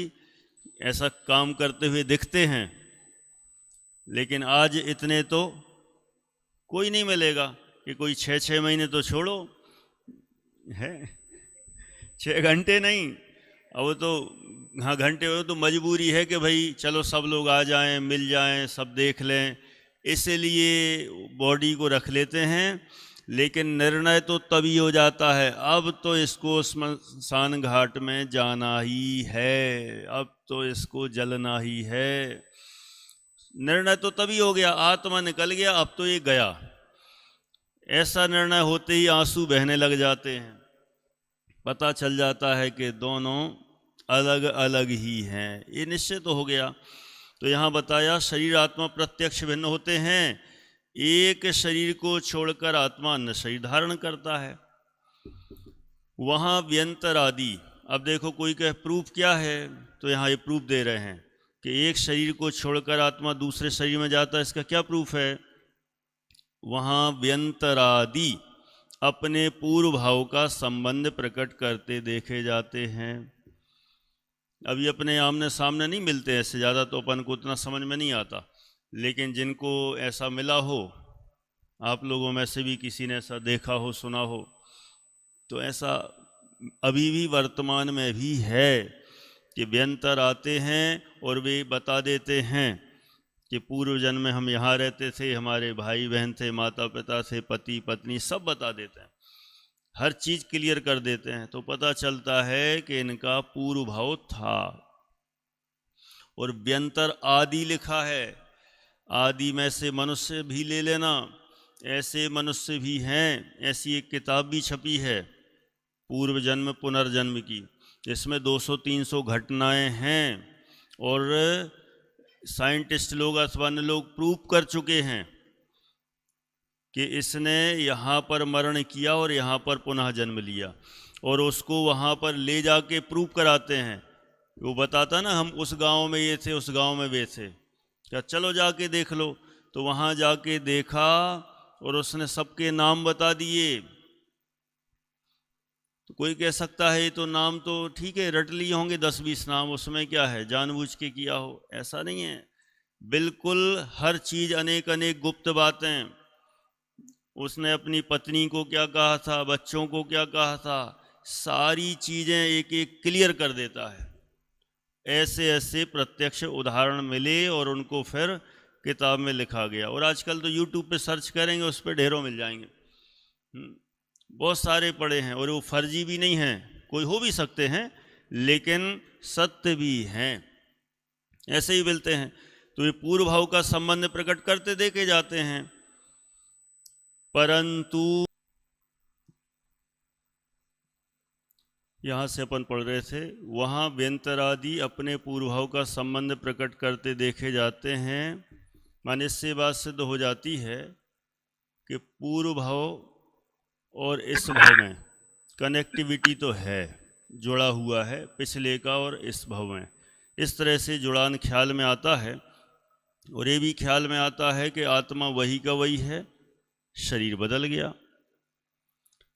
ऐसा काम करते हुए दिखते हैं। लेकिन आज इतने तो कोई नहीं मिलेगा कि कोई 6-6 महीने तो छोड़ो है, 6 घंटे नहीं, अब तो हाँ घंटे हो तो मजबूरी है कि भाई चलो सब लोग आ जाएं, मिल जाएं, सब देख लें, इसलिए बॉडी को रख लेते हैं। लेकिन निर्णय तो तभी हो जाता है, अब तो इसको स्मशान घाट में जाना ही है, अब तो इसको जलना ही है। निर्णय तो तभी हो गया, आत्मा निकल गया, अब तो ये गया। ऐसा निर्णय होते ही आंसू बहने लग जाते हैं। पता चल जाता है कि दोनों अलग अलग ही हैं, ये निश्चित तो हो गया। तो यहाँ बताया शरीर आत्मा प्रत्यक्ष भिन्न होते हैं। एक शरीर को छोड़कर आत्मा अन्य शरीर धारण करता है। वहाँ व्यंतर आदि, अब देखो कोई कहे प्रूफ क्या है, तो यहाँ ये प्रूफ दे रहे हैं कि एक शरीर को छोड़कर आत्मा दूसरे शरीर में जाता है। इसका क्या प्रूफ है? वहाँ व्यंतरादि अपने पूर्व भाव का संबंध प्रकट करते देखे जाते हैं। अभी अपने आमने सामने नहीं मिलते, ऐसे ज़्यादा तो अपन को उतना समझ में नहीं आता, लेकिन जिनको ऐसा मिला हो, आप लोगों में से भी किसी ने ऐसा देखा हो, सुना हो, तो ऐसा अभी भी वर्तमान में भी है कि व्यंतर आते हैं और वे बता देते हैं कि पूर्व जन्म में हम यहाँ रहते थे, हमारे भाई बहन थे, माता पिता थे, पति पत्नी, सब बता देते हैं, हर चीज़ क्लियर कर देते हैं। तो पता चलता है कि इनका पूर्व भाव था। और व्यंतर आदि लिखा है, आदि में से मनुष्य भी ले लेना, ऐसे मनुष्य भी हैं। ऐसी एक किताब भी छपी है पूर्व जन्म पुनर्जन्म की, इसमें 200-300 घटनाएं हैं और साइंटिस्ट लोग अथवा अन्य लोग प्रूव कर चुके हैं कि इसने यहाँ पर मरण किया और यहाँ पर पुनः जन्म लिया, और उसको वहाँ पर ले जाके प्रूव कराते हैं। वो बताता ना, हम उस गांव में ये थे, उस गांव में वे थे, क्या चलो जाके देख लो। तो वहाँ जाके देखा और उसने सबके नाम बता दिए। तो कोई कह सकता है ये तो नाम तो ठीक है, रट लिए होंगे 10-20 नाम, उसमें क्या है, जानबूझ के किया हो, ऐसा नहीं है। बिल्कुल हर चीज़, अनेक अनेक गुप्त बातें, उसने अपनी पत्नी को क्या कहा था, बच्चों को क्या कहा था, सारी चीज़ें एक एक क्लियर कर देता है। ऐसे ऐसे प्रत्यक्ष उदाहरण मिले और उनको फिर किताब में लिखा गया। और आजकल तो यूट्यूब पे सर्च करेंगे, उस पर ढेरों मिल जाएंगे, बहुत सारे पड़े हैं। और वो फर्जी भी नहीं हैं, कोई हो भी सकते हैं, लेकिन सत्य भी हैं। ऐसे ही मिलते हैं। तो ये पूर्व भाव का संबंध प्रकट करते देखे जाते हैं। परंतु यहाँ से अपन पढ़ रहे थे, वहाँ व्यंतरादि अपने पूर्व भाव का संबंध प्रकट करते देखे जाते हैं। माने इससे बात सिद्ध हो जाती है कि पूर्व भाव और इस भाव में कनेक्टिविटी तो है, जुड़ा हुआ है पिछले का और इस भाव में। इस तरह से जुड़ान ख्याल में आता है। और ये भी ख्याल में आता है कि आत्मा वही का वही है, शरीर बदल गया,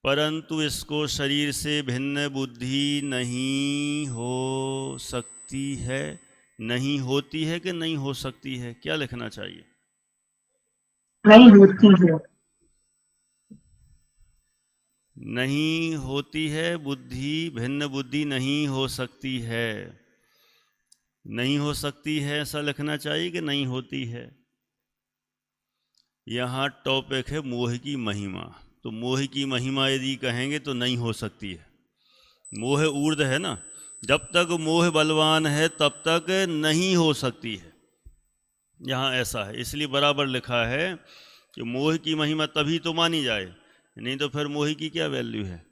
परंतु इसको शरीर से भिन्न बुद्धि नहीं हो सकती है। नहीं होती है कि नहीं हो सकती है? क्या लिखना चाहिए? नहीं होती है। नहीं होती है बुद्धि, भिन्न बुद्धि नहीं हो सकती है। नहीं हो सकती है ऐसा लिखना चाहिए कि नहीं होती है? यहाँ टॉपिक है मोह की महिमा। तो मोह की महिमा यदि कहेंगे तो नहीं हो सकती है। मोह ऊर्ध्व है ना, जब तक मोह बलवान है तब तक नहीं हो सकती है। यहाँ ऐसा है, इसलिए बराबर लिखा है कि मोह की महिमा तभी तो मानी जाए, नहीं तो फिर मोह की क्या वैल्यू है?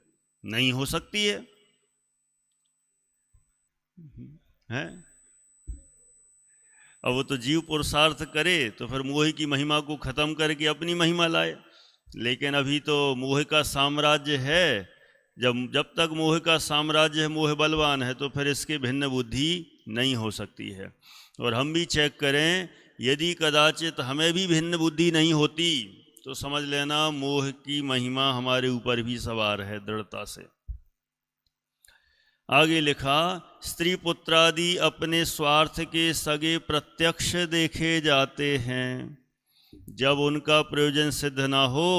नहीं हो सकती है। अब वो तो जीव पुरुषार्थ करे तो फिर मोह की महिमा को खत्म करके अपनी महिमा लाए। लेकिन अभी तो मोह का साम्राज्य है। जब तक मोह का साम्राज्य है, मोह बलवान है, तो फिर इसके भिन्न बुद्धि नहीं हो सकती है। और हम भी चेक करें, यदि कदाचित हमें भी भिन्न बुद्धि नहीं होती तो समझ लेना मोह की महिमा हमारे ऊपर भी सवार है दृढ़ता से। आगे लिखा, स्त्री पुत्रादि अपने स्वार्थ के सगे प्रत्यक्ष देखे जाते हैं। जब उनका प्रयोजन सिद्ध ना हो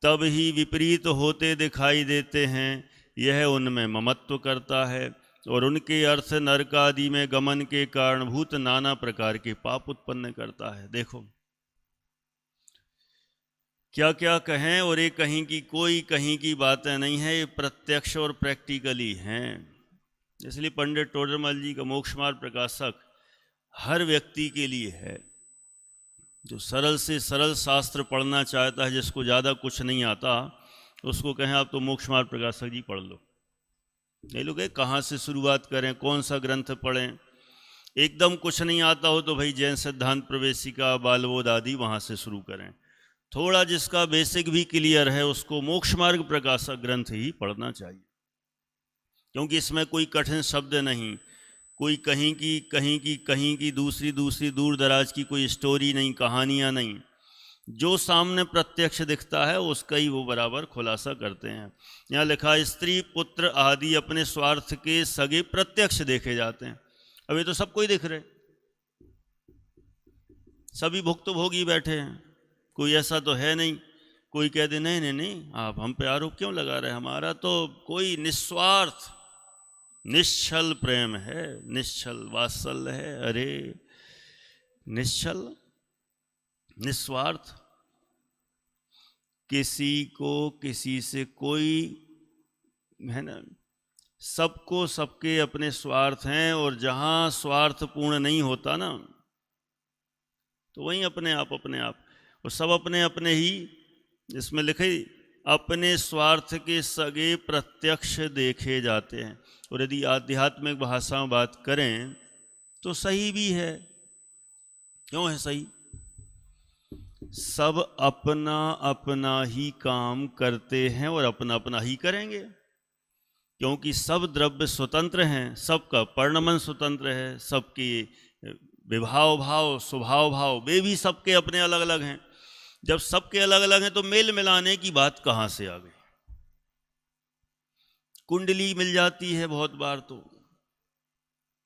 तब ही विपरीत होते दिखाई देते हैं। यह उनमें ममत्व करता है और उनके अर्थ नरक आदि में गमन के कारणभूत नाना प्रकार के पाप उत्पन्न करता है। देखो क्या क्या कहें, और ये कहीं की कोई कहीं की बातें नहीं है, ये प्रत्यक्ष और प्रैक्टिकली हैं। इसलिए पंडित टोडरमल जी का मोक्ष मार्ग प्रकाशक हर व्यक्ति के लिए है जो सरल से सरल शास्त्र पढ़ना चाहता है। जिसको ज़्यादा कुछ नहीं आता उसको कहें आप तो मोक्ष मार्ग प्रकाशक जी पढ़ लो। ये लोग कहाँ से शुरुआत करें, कौन सा ग्रंथ पढ़ें? एकदम कुछ नहीं आता हो तो भाई जैन सिद्धांत प्रवेशिका, बालबोध आदि वहाँ से शुरू करें। थोड़ा जिसका बेसिक भी क्लियर है उसको मोक्ष मार्ग प्रकाशक ग्रंथ ही पढ़ना चाहिए, क्योंकि इसमें कोई कठिन शब्द नहीं, कोई कहीं की दूसरी दूर दराज की कोई स्टोरी नहीं, कहानियाँ नहीं। जो सामने प्रत्यक्ष दिखता है उसका ही वो बराबर खुलासा करते हैं। यहाँ लिखा, स्त्री पुत्र आदि अपने स्वार्थ के सगे प्रत्यक्ष देखे जाते हैं। अब ये तो सबको ही दिख रहे, सभी भुक्तभोगी बैठे हैं, कोई ऐसा तो है नहीं कोई कह दे नहीं नहीं नहीं आप हम पे आरोप क्यों लगा रहे हैं, हमारा तो कोई निस्वार्थ निश्चल प्रेम है, निश्चल वात्सल्य है। अरे निश्चल निस्वार्थ, किसी को किसी से कोई है ना, सबको सबके अपने स्वार्थ हैं। और जहां स्वार्थ पूर्ण नहीं होता ना तो वहीं अपने आप और सब अपने अपने ही, इसमें लिखे अपने स्वार्थ के सगे प्रत्यक्ष देखे जाते हैं। और यदि आध्यात्मिक भाषा में बात करें तो सही भी है। क्यों है सही? सब अपना अपना ही काम करते हैं और अपना अपना ही करेंगे, क्योंकि सब द्रव्य स्वतंत्र हैं, सबका परिणमन स्वतंत्र है, सबके विभाव भाव स्वभाव भाव वे भी सबके अपने अलग अलग हैं। जब सबके अलग अलग हैं तो मेल मिलाने की बात कहाँ से आ गई? कुंडली मिल जाती है, बहुत बार तो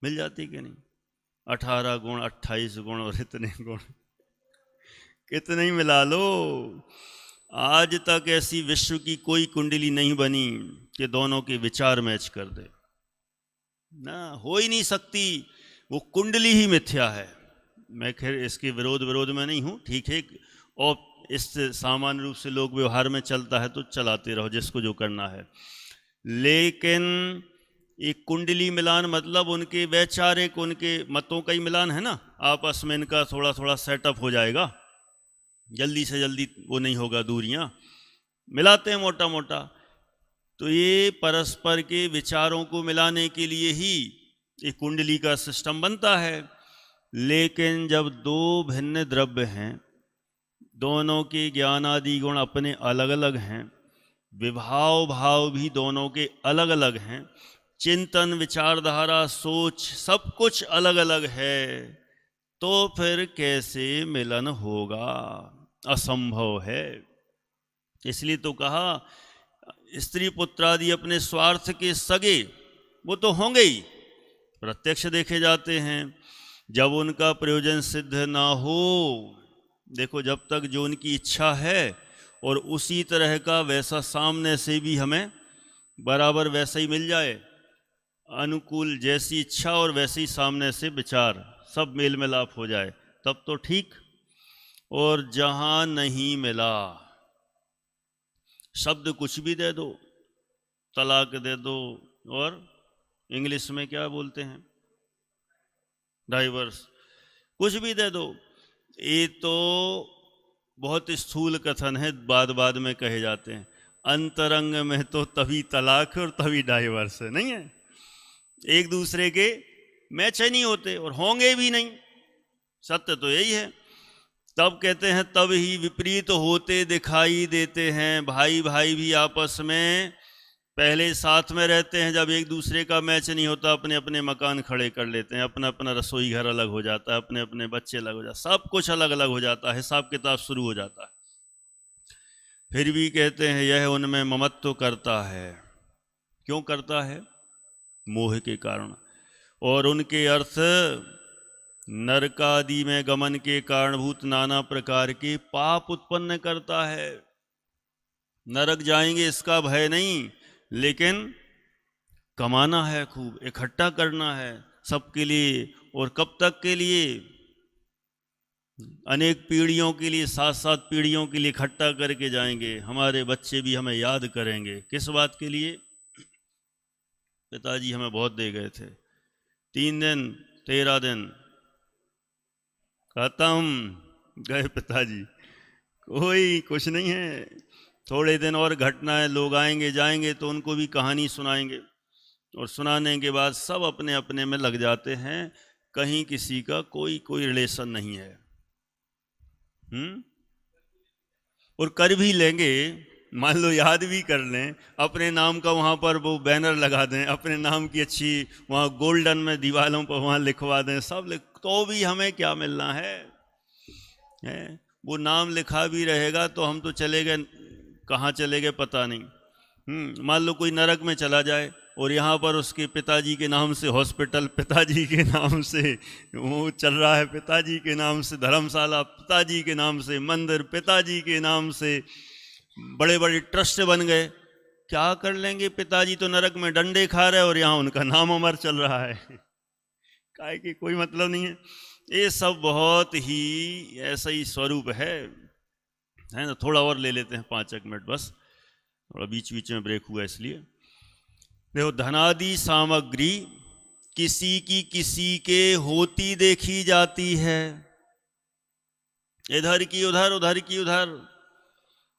मिल जाती कि नहीं, 18 गुण 28 गुण और इतने गुण कितने ही मिला लो। आज तक ऐसी विश्व की कोई कुंडली नहीं बनी कि दोनों के विचार मैच कर दे ना, हो ही नहीं सकती। वो कुंडली ही मिथ्या है। मैं खैर इसके विरोध में नहीं हूँ, ठीक है, और इससे सामान्य रूप से लोग व्यवहार में चलता है तो चलाते रहो जिसको जो करना है। लेकिन एक कुंडली मिलान मतलब उनके वैचारिक, उनके मतों का ही मिलान है ना, आपस में इनका थोड़ा थोड़ा सेटअप हो जाएगा, जल्दी से जल्दी वो नहीं होगा, दूरियां मिलाते हैं मोटा मोटा। तो ये परस्पर के विचारों को मिलाने के लिए ही एक कुंडली का सिस्टम बनता है। लेकिन जब दो भिन्न द्रव्य हैं, दोनों के ज्ञान आदि गुण अपने अलग अलग हैं, विभाव भाव भी दोनों के अलग अलग हैं, चिंतन विचारधारा सोच सब कुछ अलग अलग है, तो फिर कैसे मिलन होगा? असंभव है। इसलिए तो कहा स्त्री पुत्र आदि अपने स्वार्थ के सगे वो तो होंगे ही, प्रत्यक्ष देखे जाते हैं। जब उनका प्रयोजन सिद्ध ना हो, देखो जब तक जो उनकी इच्छा है और उसी तरह का वैसा सामने से भी हमें बराबर वैसा ही मिल जाए, अनुकूल जैसी इच्छा और वैसे ही सामने से विचार सब मेल मिलाप हो जाए, तब तो ठीक। और जहां नहीं मिला, शब्द कुछ भी दे दो, तलाक दे दो, और इंग्लिश में क्या बोलते हैं, डाइवर्स, कुछ भी दे दो, ये तो बहुत स्थूल कथन है, बाद में कहे जाते हैं। अंतरंग में तो तभी तलाक और तभी डाइवर्स है, नहीं है? एक दूसरे के मैच नहीं होते और होंगे भी नहीं, सत्य तो यही है। तब कहते हैं तब ही विपरीत होते दिखाई देते हैं। भाई भाई भी आपस में पहले साथ में रहते हैं, जब एक दूसरे का मैच नहीं होता अपने अपने मकान खड़े कर लेते हैं, अपना अपना रसोई घर अलग हो जाता है, अपने अपने बच्चे अलग हो जाते, सब कुछ अलग अलग हो जाता है, हिसाब किताब शुरू हो जाता है। फिर भी कहते हैं यह उनमें ममत्व करता है। क्यों करता है? मोह के कारण। और उनके अर्थ नरकादि में गमन के कारणभूत नाना प्रकार के पाप उत्पन्न करता है। नरक जाएंगे इसका भय नहीं, लेकिन कमाना है, खूब इकट्ठा करना है सबके लिए, और कब तक के लिए? अनेक पीढ़ियों के लिए, 7-7 पीढ़ियों के लिए इकट्ठा करके जाएंगे। हमारे बच्चे भी हमें याद करेंगे। किस बात के लिए? पिताजी हमें बहुत दे गए थे, 3 दिन 13 दिन खत्म, गए पिताजी, कोई कुछ नहीं है। थोड़े दिन और घटना है, लोग आएंगे जाएंगे तो उनको भी कहानी सुनाएंगे, और सुनाने के बाद सब अपने अपने में लग जाते हैं, कहीं किसी का कोई रिलेशन नहीं है। और कर भी लेंगे, मान लो याद भी कर लें, अपने नाम का वहाँ पर वो बैनर लगा दें, अपने नाम की अच्छी वहाँ गोल्डन में दीवारों पर वहाँ लिखवा दें, सब तो भी हमें क्या मिलना है? वो नाम लिखा भी रहेगा तो हम तो चले गए, कहाँ चले गए पता नहीं। मान लो कोई नरक में चला जाए और यहाँ पर उसके पिताजी के नाम से हॉस्पिटल, पिताजी के नाम से वो चल रहा है, पिताजी के नाम से धर्मशाला, पिताजी के नाम से मंदिर, पिताजी के नाम से बड़े बड़े ट्रस्ट बन गए, क्या कर लेंगे? पिताजी तो नरक में डंडे खा रहे और यहाँ उनका नाम अमर चल रहा है, काहे कि कोई मतलब नहीं है। ये सब बहुत ही ऐसा ही स्वरूप है ना। थोड़ा और ले लेते हैं 5 मिनट बस, थोड़ा बीच बीच में ब्रेक हुआ इसलिए। देखो, धनादि सामग्री किसी की किसी के होती देखी जाती है, इधर की उधर, उधर की उधर,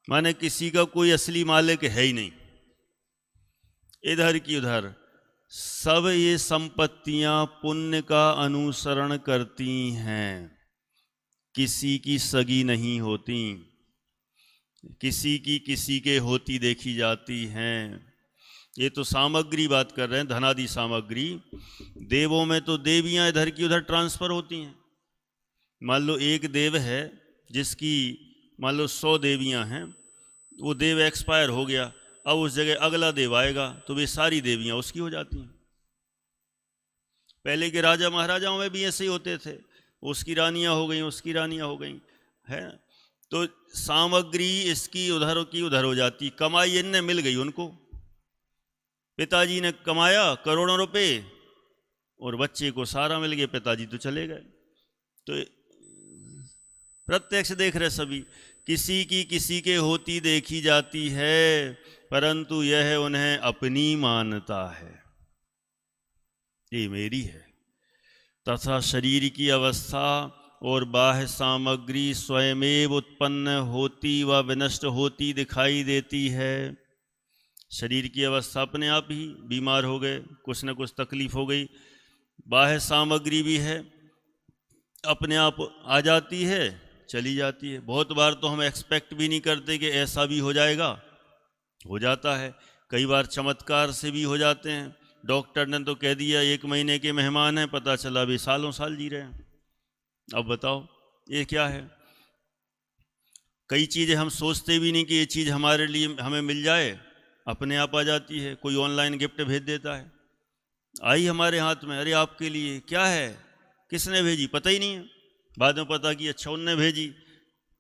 माने किसी का कोई असली मालिक है ही नहीं, इधर की उधर। सब ये संपत्तियां पुण्य का अनुसरण करती हैं, किसी की सगी नहीं होती, किसी की किसी के होती देखी जाती हैं। ये तो सामग्री बात कर रहे हैं, धनादि सामग्री। देवों में तो देवियां इधर की उधर ट्रांसफर होती हैं। मान लो एक देव है जिसकी मान लो 100 देवियां हैं, वो देव एक्सपायर हो गया, अब उस जगह अगला देव आएगा तो वे सारी देवियां उसकी हो जाती हैं। पहले के राजा महाराजाओं में भी ऐसे ही होते थे, उसकी रानियां हो गई, उसकी रानियां हो गई, है। तो सामग्री इसकी उधर की उधर हो जाती। कमाई इनने मिल गई उनको, पिताजी ने कमाया करोड़ों रुपए और बच्चे को सारा मिल गया, पिताजी तो चले गए। तो प्रत्यक्ष देख रहे सभी, किसी की किसी के होती देखी जाती है, परंतु यह उन्हें अपनी मानता है। ये मेरी है। तथा शरीर की अवस्था और बाह्य सामग्री स्वयमेव उत्पन्न होती व विनष्ट होती दिखाई देती है। शरीर की अवस्था अपने आप ही, बीमार हो गए, कुछ न कुछ तकलीफ हो गई, बाह्य सामग्री भी है, अपने आप आ जाती है, चली जाती है। बहुत बार तो हम एक्सपेक्ट भी नहीं करते कि ऐसा भी हो जाएगा, हो जाता है। कई बार चमत्कार से भी हो जाते हैं। डॉक्टर ने तो कह दिया 1 महीने के मेहमान हैं, पता चला अभी सालों साल जी रहे हैं। अब बताओ ये क्या है। कई चीज़ें हम सोचते भी नहीं कि ये चीज़ हमारे लिए हमें मिल जाए, अपने आप आ जाती है। कोई ऑनलाइन गिफ्ट भेज देता है, आई हमारे हाथ में, अरे आपके लिए, क्या है, किसने भेजी, पता ही नहीं है। बाद में पता कि अच्छा उनने भेजी,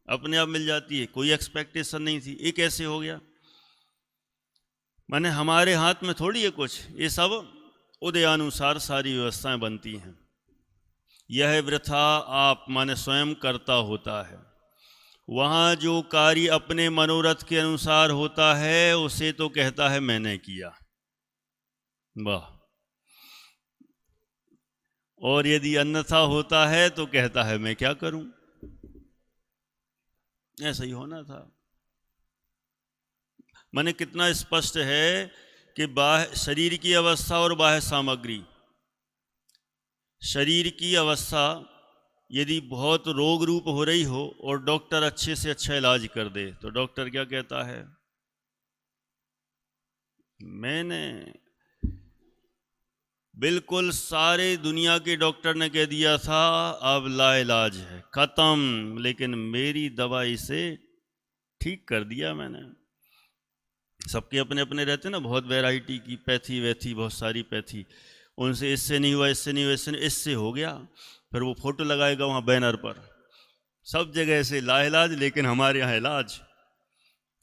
अपने आप मिल जाती है, कोई एक्सपेक्टेशन नहीं थी। ये कैसे हो गया? माने हमारे हाथ में थोड़ी है कुछ, ये सब उदयानुसार सारी व्यवस्थाएं बनती हैं। यह वृथा आप माने स्वयं करता होता है। वहाँ जो कार्य अपने मनोरथ के अनुसार होता है उसे तो कहता है मैंने किया, वाह। और यदि अन्यथा होता है तो कहता है मैं क्या करूं, ऐसा ही होना था। माने कितना स्पष्ट है कि बाह्य शरीर की अवस्था और बाह्य सामग्री। शरीर की अवस्था यदि बहुत रोग रूप हो रही हो और डॉक्टर अच्छे से अच्छा इलाज कर दे तो डॉक्टर क्या कहता है, मैंने बिल्कुल सारे दुनिया के डॉक्टर ने कह दिया था अब लाइलाज है, खत्म, लेकिन मेरी दवाई से ठीक कर दिया मैंने। सबके अपने अपने रहते ना, बहुत वैरायटी की पैथी वैथी, बहुत सारी पैथी। उनसे इससे नहीं हुआ, इससे नहीं हुआ, इससे नहीं, इससे हो गया। फिर वो फोटो लगाएगा वहाँ बैनर पर, सब जगह से लाइलाज, लेकिन हमारे यहाँ इलाज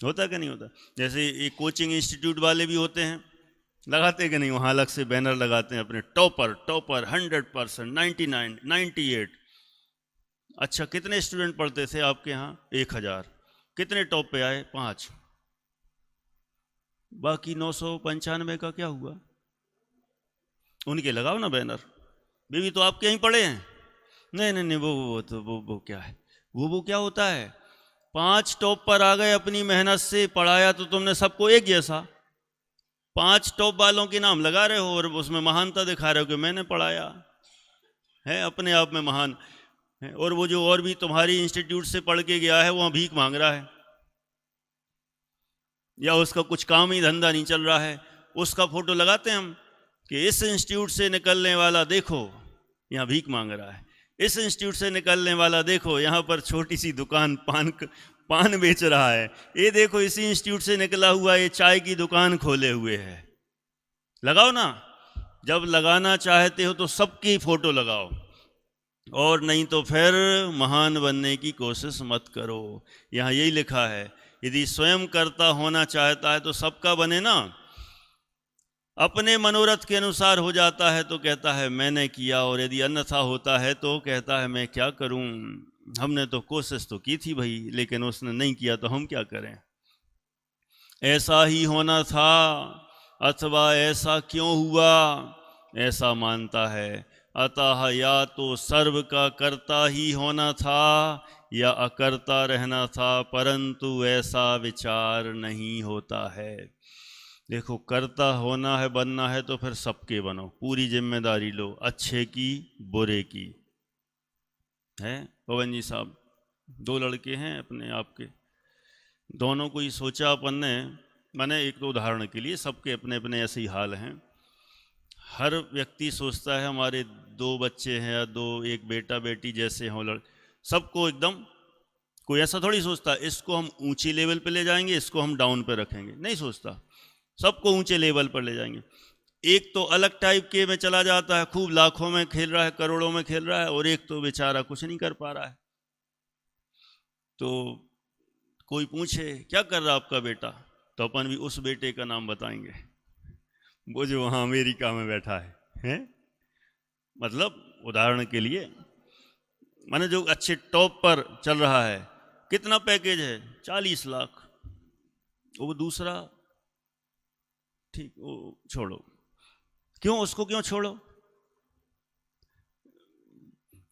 होता कि नहीं होता। जैसे ये कोचिंग इंस्टीट्यूट वाले भी होते हैं, लगाते कि नहीं, वहाँ अलग से बैनर लगाते हैं अपने, टॉपर 100%, 99, 98। अच्छा कितने स्टूडेंट पढ़ते थे आपके यहाँ? 1000। कितने टॉप पे आए? 5। बाकी 995 का क्या हुआ? उनके लगाओ ना बैनर, बेबी तो आपके यहीं पढ़े हैं। नहीं नहीं नहीं, वो क्या है, वो क्या होता है? 5 टॉप पर आ गए अपनी मेहनत से, पढ़ाया तो तुमने सबको एक जैसा। 5 टॉप वालों के नाम लगा रहे हो और उसमें महानता दिखा रहे हो कि मैंने पढ़ाया है, अपने आप में महान है। और वो जो और भी तुम्हारी इंस्टीट्यूट से पढ़ के गया है वहाँ भीख मांग रहा है, या उसका कुछ काम ही धंधा नहीं चल रहा है, उसका फोटो लगाते हैं हम कि इस इंस्टीट्यूट से निकलने वाला देखो यहाँ भीख मांग रहा है, इस इंस्टीट्यूट से निकलने वाला देखो यहाँ पर छोटी सी दुकान पान बेच रहा है, ये देखो इसी इंस्टीट्यूट से निकला हुआ ये चाय की दुकान खोले हुए है। लगाओ ना, जब लगाना चाहते हो तो सबकी फोटो लगाओ, और नहीं तो फिर महान बनने की कोशिश मत करो। यहाँ यही लिखा है, यदि स्वयं कर्ता होना चाहता है तो सबका बने ना, अपने मनोरथ के अनुसार हो जाता है तो कहता है मैंने किया, और यदि अन्यथा होता है तो कहता है मैं क्या करूं, हमने तो कोशिश तो की थी भाई, लेकिन उसने नहीं किया तो हम क्या करें। ऐसा ही होना था, अथवा ऐसा क्यों हुआ, ऐसा मानता है। अतः या तो सर्व का कर्ता ही होना था या अकर्ता रहना था, परंतु ऐसा विचार नहीं होता है। देखो, कर्ता होना है, बनना है तो फिर सबके बनो, पूरी जिम्मेदारी लो, अच्छे की बुरे की। है पवन जी साहब, 2 लड़के हैं अपने आपके, दोनों को ही सोचा अपन ने, मैंने एक तो उदाहरण के लिए, सबके अपने अपने ऐसे ही हाल हैं। हर व्यक्ति सोचता है हमारे 2 बच्चे हैं या 2, एक बेटा बेटी जैसे हों, सबको एकदम, कोई ऐसा थोड़ी सोचता इसको हम ऊंची लेवल पे ले जाएंगे, इसको हम डाउन पे रखेंगे, नहीं सोचता, सबको ऊंचे लेवल पर ले जाएंगे। एक तो अलग टाइप के में चला जाता है, खूब लाखों में खेल रहा है, करोड़ों में खेल रहा है, और एक तो बेचारा कुछ नहीं कर पा रहा है। तो कोई पूछे क्या कर रहा आपका बेटा, तो अपन भी उस बेटे का नाम बताएंगे, वो जो वहाँ अमेरिका में बैठा है? मतलब उदाहरण के लिए, माने जो अच्छे टॉप पर चल रहा है, कितना पैकेज है? 40 लाख। वो दूसरा, ठीक, वो छोड़ो, क्यों, उसको क्यों छोड़ो?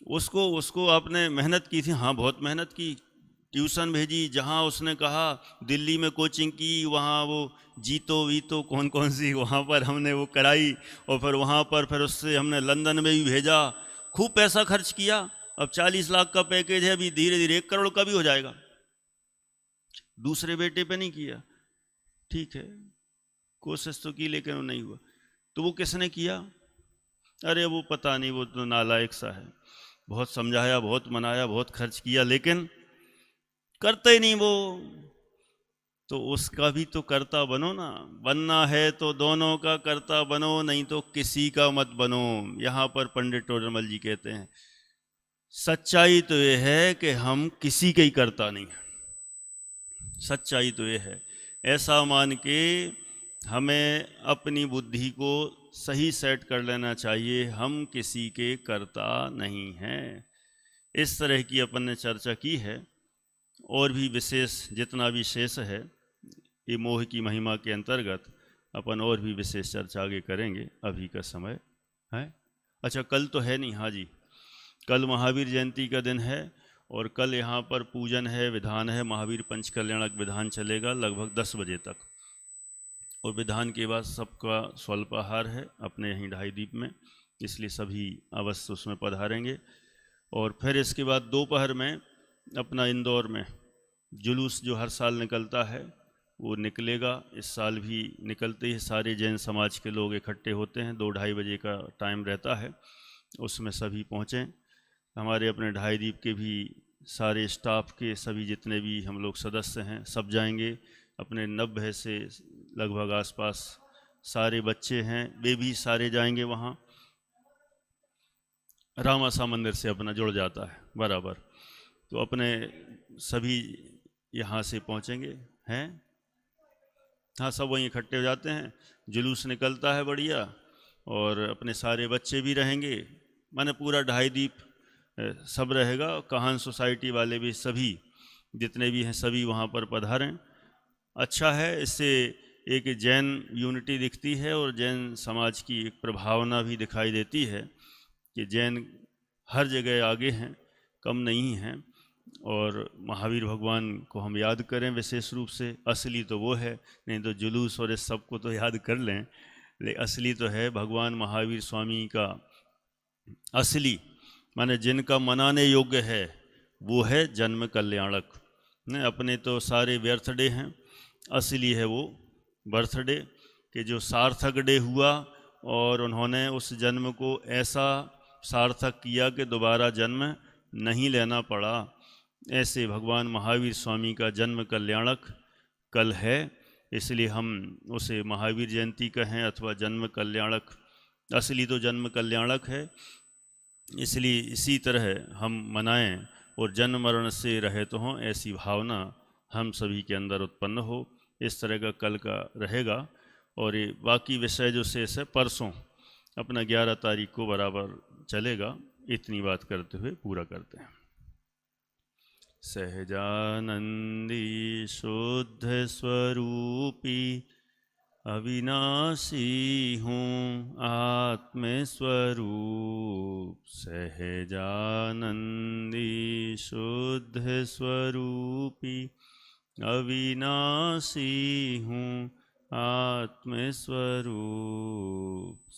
उसको उसको आपने मेहनत की थी, हाँ बहुत मेहनत की, ट्यूशन भेजी, जहाँ उसने कहा दिल्ली में कोचिंग की, वहाँ वो जीतो वीतो कौन कौन सी वहाँ पर हमने वो कराई, और फिर वहाँ पर फिर उससे हमने लंदन में भी भेजा, खूब पैसा खर्च किया। अब 40 लाख का पैकेज है, अभी धीरे धीरे 1 करोड़ का भी हो जाएगा। दूसरे बेटे पे नहीं किया, ठीक है कोशिश तो की लेकिन वो नहीं हुआ। तो वो किसने किया? अरे वो पता नहीं, वो तो नालायक सा है, बहुत समझाया, बहुत मनाया, बहुत खर्च किया, लेकिन करते ही नहीं वो। तो उसका भी तो कर्ता बनो ना, बनना है तो दोनों का कर्ता बनो, नहीं तो किसी का मत बनो। यहाँ पर पंडित टोडरमल जी कहते हैं सच्चाई तो ये है कि हम किसी के ही कर्ता नहीं है। सच्चाई तो ये है, ऐसा मान के हमें अपनी बुद्धि को सही सेट कर लेना चाहिए, हम किसी के कर्ता नहीं हैं। इस तरह की अपन ने चर्चा की है, और भी विशेष जितना भी शेष है ये मोह की महिमा के अंतर्गत अपन और भी विशेष चर्चा आगे करेंगे, अभी का समय है। अच्छा कल तो है नहीं, हाँ जी कल महावीर जयंती का दिन है, और कल यहाँ पर पूजन है, विधान है, महावीर पंचकल्याणक विधान चलेगा लगभग 10 बजे तक, और विधान के बाद सबका स्वल्पाहार है अपने यहीं ढाई दीप में, इसलिए सभी अवश्य उसमें पधारेंगे। और फिर इसके बाद दोपहर में अपना इंदौर में जुलूस जो हर साल निकलता है वो निकलेगा, इस साल भी निकलते ही सारे जैन समाज के लोग इकट्ठे होते हैं, 2-2:30 बजे का टाइम रहता है, उसमें सभी पहुँचें। हमारे अपने ढाई दीप के भी सारे स्टाफ के सभी जितने भी हम लोग सदस्य हैं सब जाएंगे, अपने 90 से लगभग आसपास सारे बच्चे हैं वे भी सारे जाएंगे वहाँ। रामासा मंदिर से अपना जुड़ जाता है बराबर, तो अपने सभी यहाँ से पहुँचेंगे हैं, हाँ सब वहीं इकट्ठे हो जाते हैं, जुलूस निकलता है बढ़िया, और अपने सारे बच्चे भी रहेंगे, माने पूरा ढाई दीप सब रहेगा। कहान सोसाइटी वाले भी सभी जितने भी हैं सभी वहाँ पर पधारें। अच्छा है, इससे एक जैन यूनिटी दिखती है और जैन समाज की एक प्रभावना भी दिखाई देती है कि जैन हर जगह आगे हैं, कम नहीं हैं, और महावीर भगवान को हम याद करें विशेष रूप से। असली तो वो है, नहीं तो जुलूस और इस सब को तो याद कर लें, लेकिन असली तो है भगवान महावीर स्वामी का असली, माने जिनका मनाने योग्य है वो है जन्म कल्याणक। ने अपने तो सारे व्यर्थ डे हैं, असली है वो बर्थडे कि जो सार्थक डे हुआ और उन्होंने उस जन्म को ऐसा सार्थक किया कि दोबारा जन्म नहीं लेना पड़ा। ऐसे भगवान महावीर स्वामी का जन्म कल्याणक कल है, इसलिए हम उसे महावीर जयंती कहें अथवा जन्म कल्याणक, असली तो जन्म कल्याणक है, इसलिए इसी तरह हम मनाएं और जन्म मरण से रहित हों, ऐसी भावना हम सभी के अंदर उत्पन्न हो। इस तरह का कल का रहेगा, और ये बाकी विषय जो शेष है परसों अपना 11 तारीख को बराबर चलेगा। इतनी बात करते हुए पूरा करते हैं। सहजानंदी शुद्ध स्वरूपी अविनाशी हूँ आत्मस्वरूप, सहजानंदी शुद्ध स्वरूपी अविनाशी हूँ आत्मस्वरूप,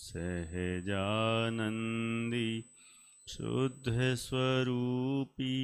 सहजानंदी शुद्ध स्वरूपी